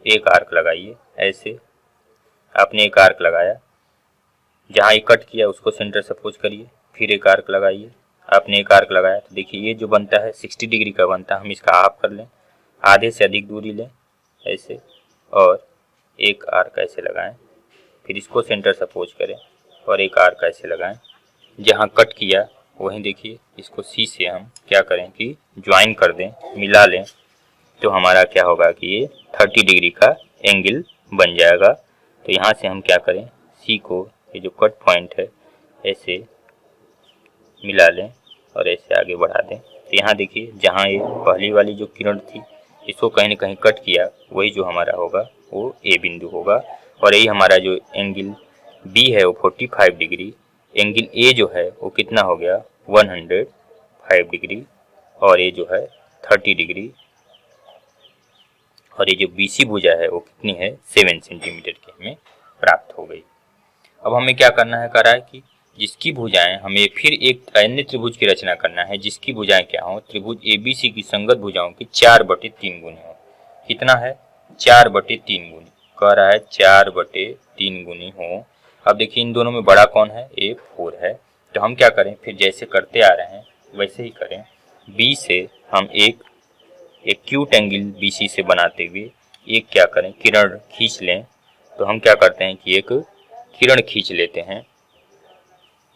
Speaker 1: एक आर्क लगाइए, ऐसे आपने एक आर्क लगाया, जहाँ ये कट किया उसको सेंटर सपोज करिए, फिर एक आर्क लगाइए, आपने एक आर्क लगाया तो देखिए ये जो बनता है 60 डिग्री का बनता है, हम इसका हाफ कर लें, आधे से अधिक दूरी लें ऐसे, और एक आर्क ऐसे लगाएं, फिर इसको सेंटर सपोज करें और एक आर्क ऐसे लगाएं, जहां कट किया वहीं देखिए इसको सी से हम क्या करें कि ज्वाइन कर दें, मिला लें, तो हमारा क्या होगा कि ये 30 डिग्री का एंगल बन जाएगा। तो यहाँ से हम क्या करें, सी को ये जो कट पॉइंट है ऐसे मिला लें और ऐसे आगे बढ़ा दें। तो यहाँ देखिए जहाँ ये पहली वाली जो किरण थी इसको कहीं ना कहीं कट किया, वही जो हमारा होगा वो ए बिंदु होगा, और यही हमारा जो एंगल बी है वो 45 डिग्री, एंगल ए जो है वो कितना हो गया 105 डिग्री, और ये जो है 30 डिग्री, और ये जो बीसी भुजा है वो कितनी है 7 सेंटीमीटर की हमें प्राप्त हो गई। अब हमें क्या करना है, करा है कि जिसकी भुजाएं हमें फिर एक अन्य त्रिभुज की रचना करना है, जिसकी भुजाएं क्या हो, त्रिभुज एबीसी की संगत भुजाओं की 4/3 गुनी हो। कितना है 4/3 गुनी, कह रहा है 4/3 गुनी हो। अब देखिए इन दोनों में बड़ा कौन है, A4 है, तो हम क्या करें, फिर जैसे करते आ रहे हैं वैसे ही करें। बी से हम एक एक्यूट एंगल बीसी से बनाते हुए एक क्या करें, किरण खींच लें। तो हम क्या करते हैं कि एक किरण खींच लेते हैं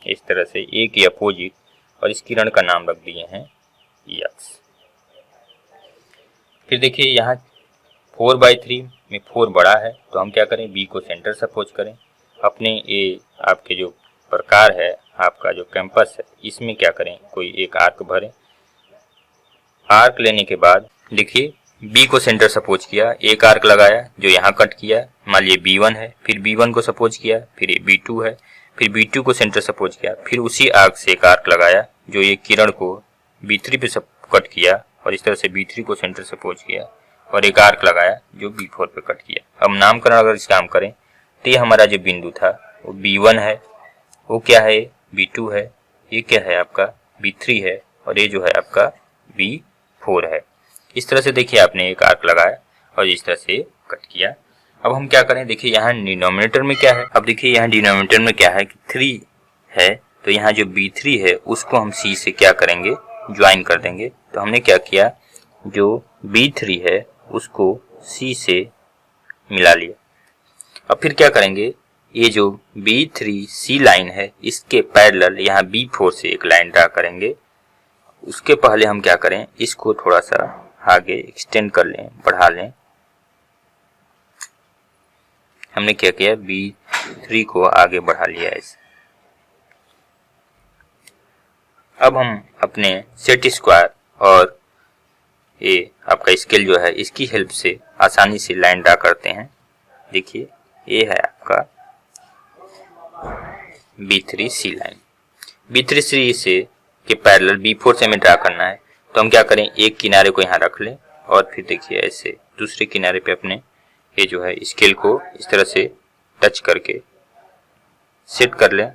Speaker 1: इस तरह से, एक के अपोजिट, और इस किरण का नाम रख दिए हैं एक्स। फिर देखिए यहाँ 4/3 में 4 बड़ा है, तो हम क्या करें, बी को सेंटर सपोज करें, अपने ये आपके जो प्रकार है, आपका जो कैंपस है, इसमें क्या करें, कोई एक आर्क भरें। आर्क लेने के बाद देखिए बी को सेंटर सपोज किया, एक आर्क लगाया जो यहाँ कट किया, मान लीजिए B1 है, फिर B1 को सपोज किया, फिर ये B2 है, फिर B2 को सेंटर सपोज किया, फिर उसी आर्क से एक आर्क लगाया जो ये किरण को B3 पे कट किया, और इस तरह से B3 को सेंटर सपोज किया, और एक आर्क लगाया जो B4 पे कट किया। अब नामकरण अगर इसका हम करें तो ये हमारा जो बिंदु था वो B1 है, वो क्या है B2 है, ये क्या है आपका B3 है, और ये जो है आपका B4 है। इस तरह से देखिए आपने एक आर्क लगाया और इस तरह से कट किया। अब हम क्या करें, देखिए यहाँ डिनोमिनेटर में क्या है, अब देखिए यहाँ डिनोमिनेटर में क्या है कि 3 है, तो यहाँ जो B3 है उसको हम C से क्या करेंगे, ज्वाइन कर देंगे। तो हमने क्या किया, जो B3 है उसको C से मिला लिया। अब फिर क्या करेंगे, ये जो B3C लाइन है इसके पैरेलल यहाँ B4 से एक लाइन ड्रा करेंगे। उसके पहले हम क्या करें, इसको थोड़ा सा आगे एक्सटेंड कर लें, बढ़ा लें। हमने क्या किया, B3 को आगे बढ़ा लिया ऐसे। अब हम अपने सेट स्क्वायर और ये आपका स्केल जो है इसकी हेल्प से आसानी से लाइन ड्रा करते हैं। देखिए ये है आपका B3C लाइन, B3C से के पैरेलल B4 से हमें ड्रा करना है। तो हम क्या करें, एक किनारे को यहाँ रख लें और फिर देखिए ऐसे दूसरे किनारे पे अपने ये जो है स्केल को इस तरह से टच करके सेट कर लें।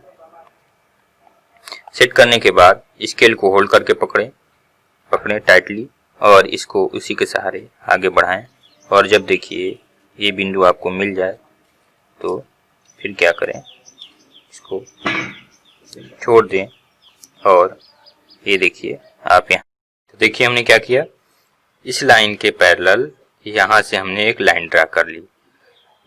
Speaker 1: सेट करने के बाद स्केल को होल्ड करके पकड़ें टाइटली, और इसको उसी के सहारे आगे बढ़ाएं, और जब देखिए ये बिंदु आपको मिल जाए तो फिर क्या करें, इसको छोड़ दें, और ये देखिए आप यहाँ, तो देखिए हमने क्या किया, इस लाइन के पैरेलल यहाँ से हमने एक लाइन ड्रा कर ली,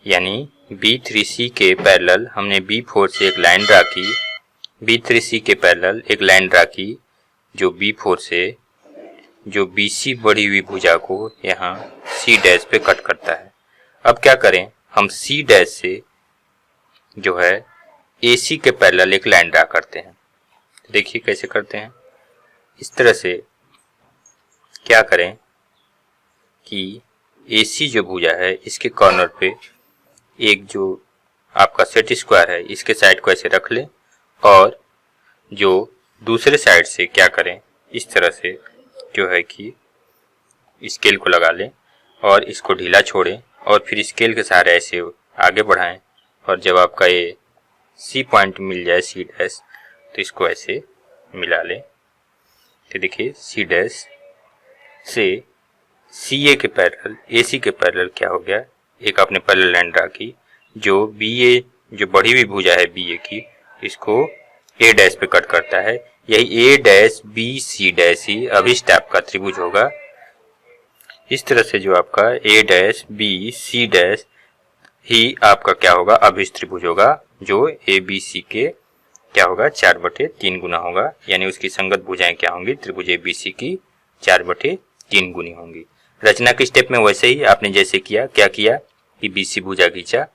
Speaker 1: यानी B3C के पैरेलल हमने B4 से एक लाइन ड्रा की, B3C के पैरेलल एक लाइन ड्रा की जो B4 से जो BC बढ़ी हुई भुजा को यहाँ C डैश पे कट करता है। अब क्या करें, हम C डैश से जो है AC के पैरेलल एक लाइन ड्रा करते हैं। देखिए कैसे करते हैं, इस तरह से क्या करें कि AC जो भुजा है इसके कॉर्नर पे एक जो आपका सेट स्क्वायर है इसके साइड को ऐसे रख लें, और जो दूसरे साइड से क्या करें, इस तरह से जो है कि स्केल को लगा लें और इसको ढीला छोड़ें, और फिर स्केल के सहारे ऐसे आगे बढ़ाएं, और जब आपका ये C पॉइंट मिल जाए C डैश, तो इसको ऐसे मिला लें। तो देखिए C डैश से CA के पैरेलल AC के पैरेलल क्या हो गया, एक आपने पैरेलल लाइन ड्रा की जो BA जो बढ़ी हुई भुजा है BA की, इसको A डैश पे कट करता है, यही ए डैश बी सी डैश ही अभिष्ट आपका त्रिभुज होगा। इस तरह से जो आपका ए डैश बी सी डैश ही आपका क्या होगा, अभिष्ट त्रिभुज होगा, जो ए बी सी के क्या होगा 4/3 गुना होगा, यानी उसकी संगत भुजाएं क्या होंगी, त्रिभुज ए बी सी की 4/3 गुनी होंगी। रचना के स्टेप में वैसे ही आपने जैसे किया, क्या किया कि बी सी भुजा खींचा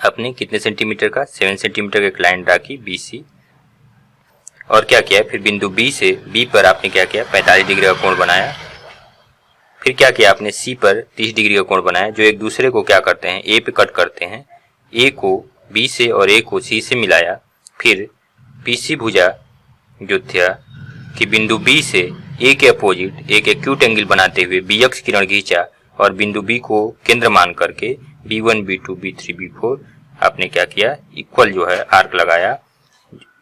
Speaker 1: आपने कितने सेंटीमीटर का, 7 सेंटीमीटर का एक लाइन ड्रा की बी सी, और क्या किया फिर बिंदु बी से बी पर आपने क्या किया 45 डिग्री का कोण बनाया। फिर क्या किया आपने सी पर 30 डिग्री का कोण बनाया, जो एक दूसरे को क्या करते हैं ए पे कट करते हैं। ए को बी से और ए को सी से मिलाया। फिर बी सी भुजा जो था कि बिंदु बी से ए के अपोजिट एक एक्यूट एंगल बनाते हुए बी अक्ष किरण खींचा और बिंदु बी को केंद्र मान करके B1 B2 B3 B4 आपने क्या किया इक्वल जो है आर्क लगाया।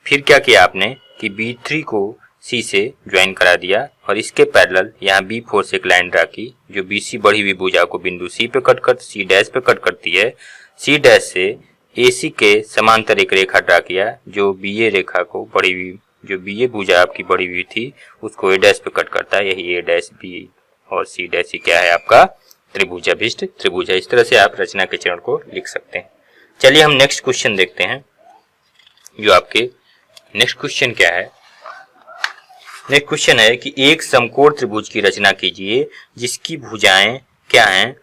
Speaker 1: फिर क्या किया आपने कि B3 को C से ज्वाइन करा दिया और इसके पैरेलल यहाँ B4 से एक लाइन ड्रा की, जो BC बढ़ी हुई भुजा को बिंदु C पे कट कर C डैश पे कट करती है। C डैश से AC के समांतर एक रेखा ड्रा किया, जो BA रेखा को बढ़ी हुई, जो BA भुजा आपकी बढ़ी हुई थी उसको A डैश पे कट करता है। यही A डैश B और C डैश क्या है आपका त्रिभुजाभिष्ट त्रिभुज है। इस तरह से आप रचना के चरण को लिख सकते हैं। चलिए हम नेक्स्ट क्वेश्चन देखते हैं। जो आपके नेक्स्ट क्वेश्चन क्या है, नेक्स्ट क्वेश्चन है कि एक समकोण त्रिभुज की रचना कीजिए जिसकी भुजाएं क्या हैं,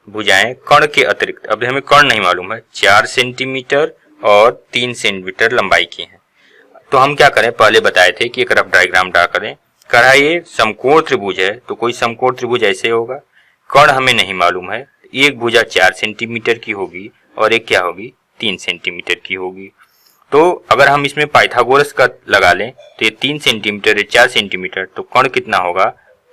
Speaker 1: भुजाएं कर्ण के अतिरिक्त, अब हमें कर्ण नहीं मालूम है, 4 सेंटीमीटर और 3 सेंटीमीटर लंबाई की हैं। तो हम क्या करें, पहले बताए थे कि एक रफ डायग्राम ड्रा करें। कहा ये समकोण त्रिभुज है तो कोई समकोण त्रिभुज ऐसे होगा, कर्ण हमें नहीं मालूम है, एक भुजा 4 सेंटीमीटर की होगी और एक क्या होगी 3 सेंटीमीटर की होगी। तो अगर हम इसमें पाइथागोरस का लगा लें तो ये 3 सेंटीमीटर है 4 सेंटीमीटर, तो कर्ण कितना होगा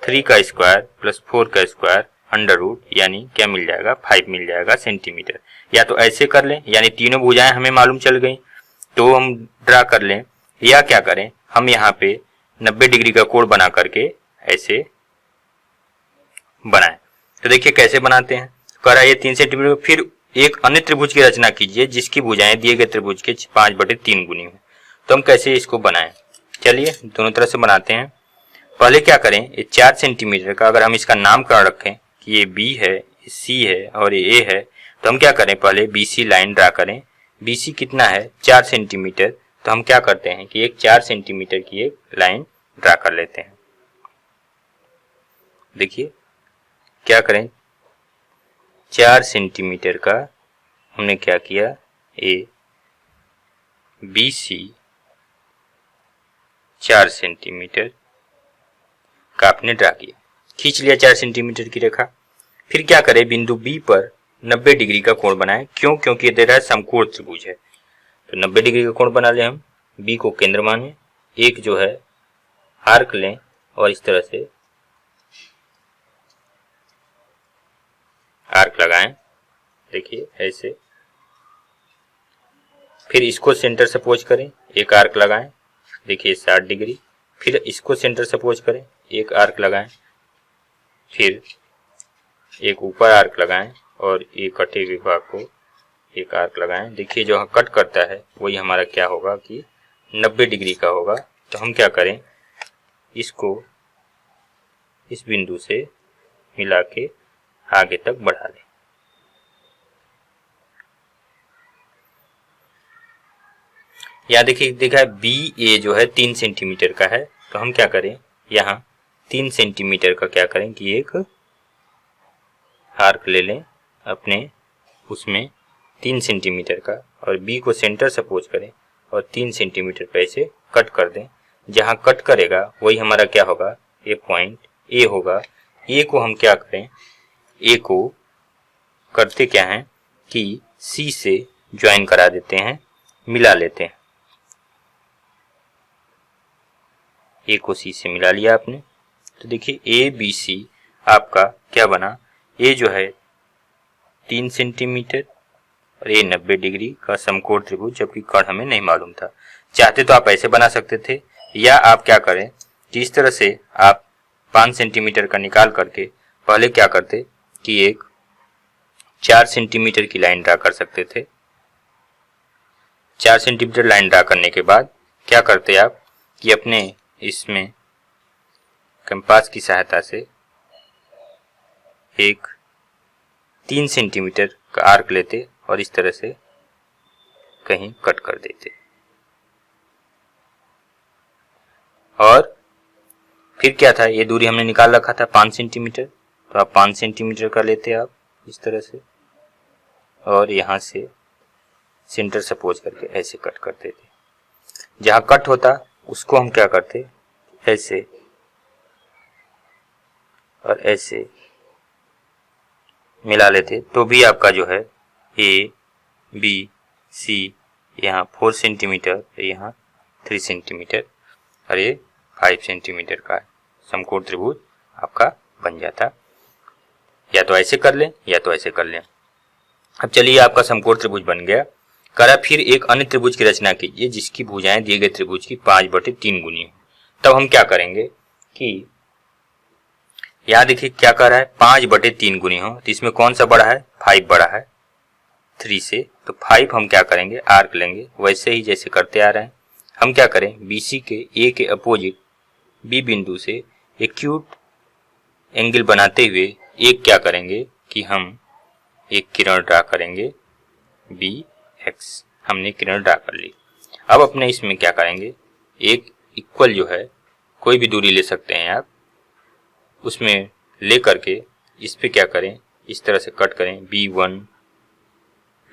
Speaker 1: 3 का स्क्वायर प्लस 4 का स्क्वायर अंडर रूट, यानी क्या मिल जाएगा 5 मिल जाएगा सेंटीमीटर। या तो ऐसे कर लें, यानी तीनों भुजाएं हमें मालूम चल गई तो हम ड्रा कर लें, या क्या करें हम यहाँ पे 90 डिग्री का कोण बना करके ऐसे बनाएं। तो देखिए कैसे बनाते हैं, करा ये 3 सेंटीमीटर। फिर एक अन्य त्रिभुज की रचना कीजिए जिसकी भुजाएं दिए गए त्रिभुज के 5/3 गुनी हो। तो हम कैसे इसको बनाएं, चलिए दोनों तरह से बनाते हैं। पहले क्या करें, ये 4 सेंटीमीटर का अगर हम इसका नामकरण रखें कि ये B है, ये C है और ये A है, तो हम क्या करें पहले BC लाइन ड्रा करें। BC कितना है 4 सेंटीमीटर, तो हम क्या करते हैं कि एक 4 सेंटीमीटर की एक लाइन ड्रा कर लेते हैं। देखिए क्या करें, 4 सेंटीमीटर का हमने क्या किया, ए बी सी 4 सेंटीमीटर का आपने ड्रा किया, खींच लिया 4 सेंटीमीटर की रेखा। फिर क्या करें, बिंदु बी पर 90 डिग्री का कोण बनाएं। क्यों, क्योंकि ये दे रहा है समकोण त्रिभुज है, तो 90 डिग्री का कोण बना लें हम। बी को केंद्र माने, एक जो है आर्क लें और इस तरह से आर्क लगाएं, देखिए ऐसे। फिर इसको सेंटर सपोज करें, एक आर्क लगाएं, देखिए 60 डिग्री। फिर इसको सेंटर सपोज करें, एक आर्क लगाएं, फिर एक ऊपर आर्क लगाएं और एक कटे हुए भाग को एक आर्क लगाएं। देखिए जो कट करता है वही हमारा क्या होगा कि 90 डिग्री का होगा। तो हम क्या करें, इसको इस बिंदु से मिला के आगे तक बढ़ा लें। यहाँ देखिए देखा है BA जो है 3 सेंटीमीटर का है, तो हम क्या करें यहाँ 3 सेंटीमीटर का क्या करें कि एक आर्क ले लें अपने, उसमें 3 सेंटीमीटर का, और B को सेंटर सपोज करें और 3 सेंटीमीटर पे ऐसे कट कर दें। जहाँ कट करेगा वही हमारा क्या होगा, ये पॉइंट A होगा। A को हम क्या करें, A को करते क्या हैं कि C से ज्वाइन करा देते हैं, मिला लेते हैं। A को C से मिला लिया आपने, तो देखिए ABC आपका क्या बना, A जो है 3 सेंटीमीटर और A 90 डिग्री का समकोण त्रिभुज, जबकि कर्ण हमें नहीं मालूम था। चाहते तो आप ऐसे बना सकते थे, या आप क्या करें कि इस तरह से आप 5 सेंटीमीटर का निकाल करके पहले क्या करते कि एक 4 सेंटीमीटर की लाइन ड्रा कर सकते थे। 4 सेंटीमीटर लाइन ड्रा करने के बाद क्या करते आप कि अपने इसमें कंपास की सहायता से एक 3 सेंटीमीटर का आर्क लेते और इस तरह से कहीं कट कर देते। और फिर क्या था, ये दूरी हमने निकाल रखा था 5 सेंटीमीटर, तो आप 5 सेंटीमीटर का लेते आप इस तरह से और यहाँ से सेंटर सपोज करके ऐसे कट कर देते। जहाँ कट होता उसको हम क्या करते, ऐसे और ऐसे मिला लेते, तो भी आपका जो है ए बी सी यहाँ 4 सेंटीमीटर, यहाँ 3 सेंटीमीटर और ये 5 सेंटीमीटर का समकोण त्रिभुज आपका बन जाता। या तो ऐसे कर लें या तो ऐसे कर लें। अब चलिए आपका समकोण त्रिभुज बन गया। करा फिर एक अन्य त्रिभुज की रचना कीजिए जिसकी भुजाएं दिए गए त्रिभुज की 5/3 गुनी हो। तब हम क्या करेंगे कि यहाँ देखिए क्या कर रहा है, 5/3 गुनी हो, तो इसमें कौन सा बड़ा है, 5 बड़ा है 3 से, तो 5 हम क्या करेंगे, आर्क लेंगे। वैसे ही जैसे करते आ रहे हैं हम क्या करें, BC के A के अपोजिट B बिंदु से एक्यूट एंगल बनाते हुए एक क्या करेंगे कि हम एक किरण ड्रा करेंगे BX। हमने किरण ड्रा कर ली। अब अपने इसमें क्या करेंगे, एक इक्वल जो है कोई भी दूरी ले सकते हैं आप, उसमें ले करके इस पे क्या करें, इस तरह से कट करें B1,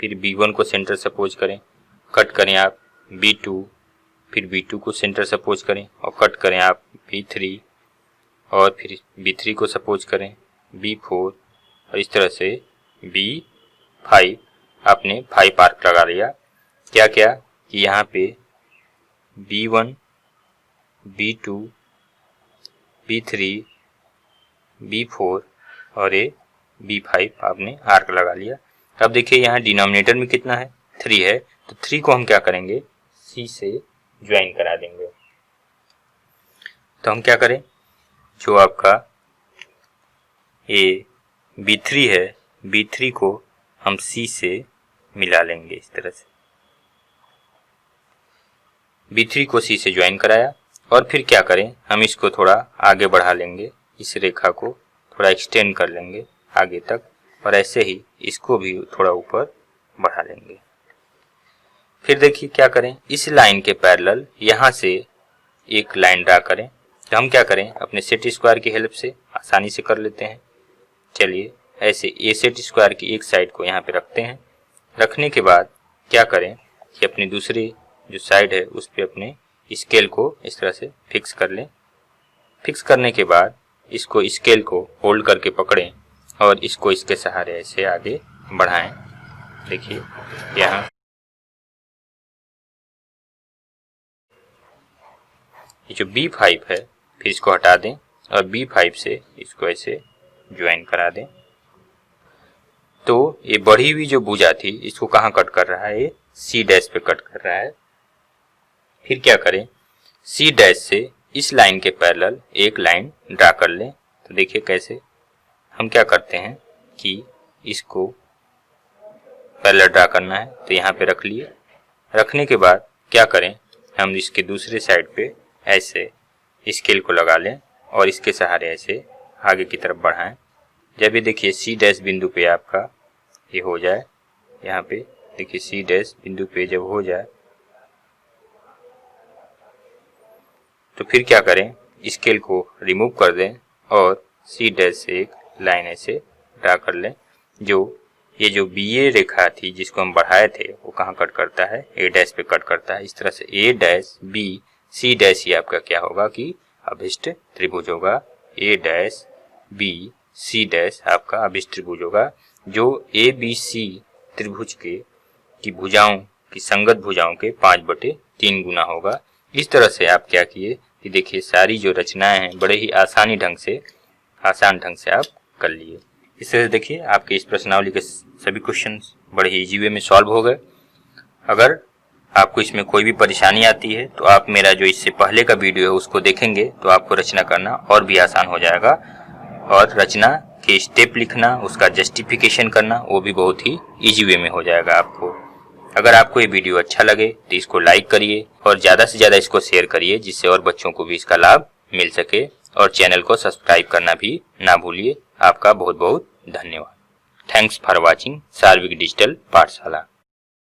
Speaker 1: फिर B1 को सेंटर सपोज करें, कट करें आप B2, फिर B2 को सेंटर सपोज करें और कट करें आप B3, और फिर B3 को सपोज करें B4 और इस तरह से B5। आपने 5 आर्क लगा लिया। क्या क्या कि यहाँ पे B1, B2, B3, B4 और ये B5 आपने आर्क लगा लिया। अब देखिए यहाँ डिनोमिनेटर में कितना है, 3 है, तो 3 को हम क्या करेंगे, C से ज्वाइन करा देंगे। तो हम क्या करें, जो आपका ये B3 है, B3 को हम C से मिला लेंगे इस तरह से। B3 को C से ज्वाइन कराया और फिर क्या करें, हम इसको थोड़ा आगे बढ़ा लेंगे, इस रेखा को थोड़ा एक्सटेंड कर लेंगे आगे तक और ऐसे ही इसको भी थोड़ा ऊपर बढ़ा लेंगे। फिर देखिए क्या करें, इस लाइन के पैरेलल यहाँ से एक लाइन ड्रा करें। तो हम क्या करें, अपने सेट स्क्वायर की हेल्प से आसानी से कर लेते हैं। चलिए ऐसे ए सेट स्क्वायर की एक साइड को यहाँ पे रखते हैं। रखने के बाद क्या करें कि अपनी दूसरी जो साइड है उस पे अपने स्केल को इस तरह से फिक्स कर लें। फिक्स करने के बाद इसको स्केल को होल्ड करके पकड़ें और इसको इसके सहारे ऐसे आगे बढ़ाएं। देखिए यहाँ ये जो B5 है, फिर इसको हटा दें और B5 से इसको ऐसे ज्वाइन करा दें। तो ये बढ़ी हुई जो भुजा थी इसको कहाँ कट कर रहा है, ये C डैश पे कट कर रहा है। फिर क्या करें, C डैश से इस लाइन के पैरेलल एक लाइन ड्रा कर लें। तो देखिए कैसे, हम क्या करते हैं कि इसको पैरेलल ड्रा करना है, तो यहाँ पे रख लिए। रखने के बाद क्या करें, हम इसके दूसरे साइड पे ऐसे स्केल को लगा लें और इसके सहारे ऐसे आगे की तरफ बढ़ाएं। जब ये देखिए C डैश बिंदु पे आपका ये हो जाए, यहाँ पे देखिए C डैश बिंदु पे जब हो जाए तो फिर क्या करें, स्केल को रिमूव कर दें और C डैश से एक लाइन ऐसे ड्रा कर लें। जो ये जो BA रेखा थी जिसको हम बढ़ाए थे वो कहाँ कट करता है, A डैश पे कट करता है। इस तरह से A dash B C dash ही आपका क्या होगा कि अभिष्ट त्रिभुज होगा। A dash B C dash आपका अभिष्ट त्रिभुज होगा, जो ABC त्रिभुज की भुजाओं की संगत भुजाओं के 5/3 गुना होगा। इस तरह से आप क्या किए कि देखिए सारी जो रचनाएं हैं बड़े ही आसान ढंग से आप कर लिए। इस तरह से देखिए आपके इस प्रश्नावली के सभी क्वेश्चंस बड़े ही इजी वे में सॉल्व हो गए। अगर आपको इसमें कोई भी परेशानी आती है तो आप मेरा जो इससे पहले का वीडियो है उसको देखेंगे तो आपको रचना करना और भी आसान हो जाएगा और रचना के स्टेप लिखना, उसका जस्टिफिकेशन करना वो भी बहुत ही इजी वे में हो जाएगा आपको। अगर आपको ये वीडियो अच्छा लगे तो इसको लाइक करिए और ज़्यादा से ज़्यादा इसको शेयर करिए, जिससे और बच्चों को भी इसका लाभ मिल सके। और चैनल को सब्सक्राइब करना भी ना भूलिए। आपका बहुत बहुत धन्यवाद। थैंक्स फॉर वॉचिंग सार्विक डिजिटल पाठशाला।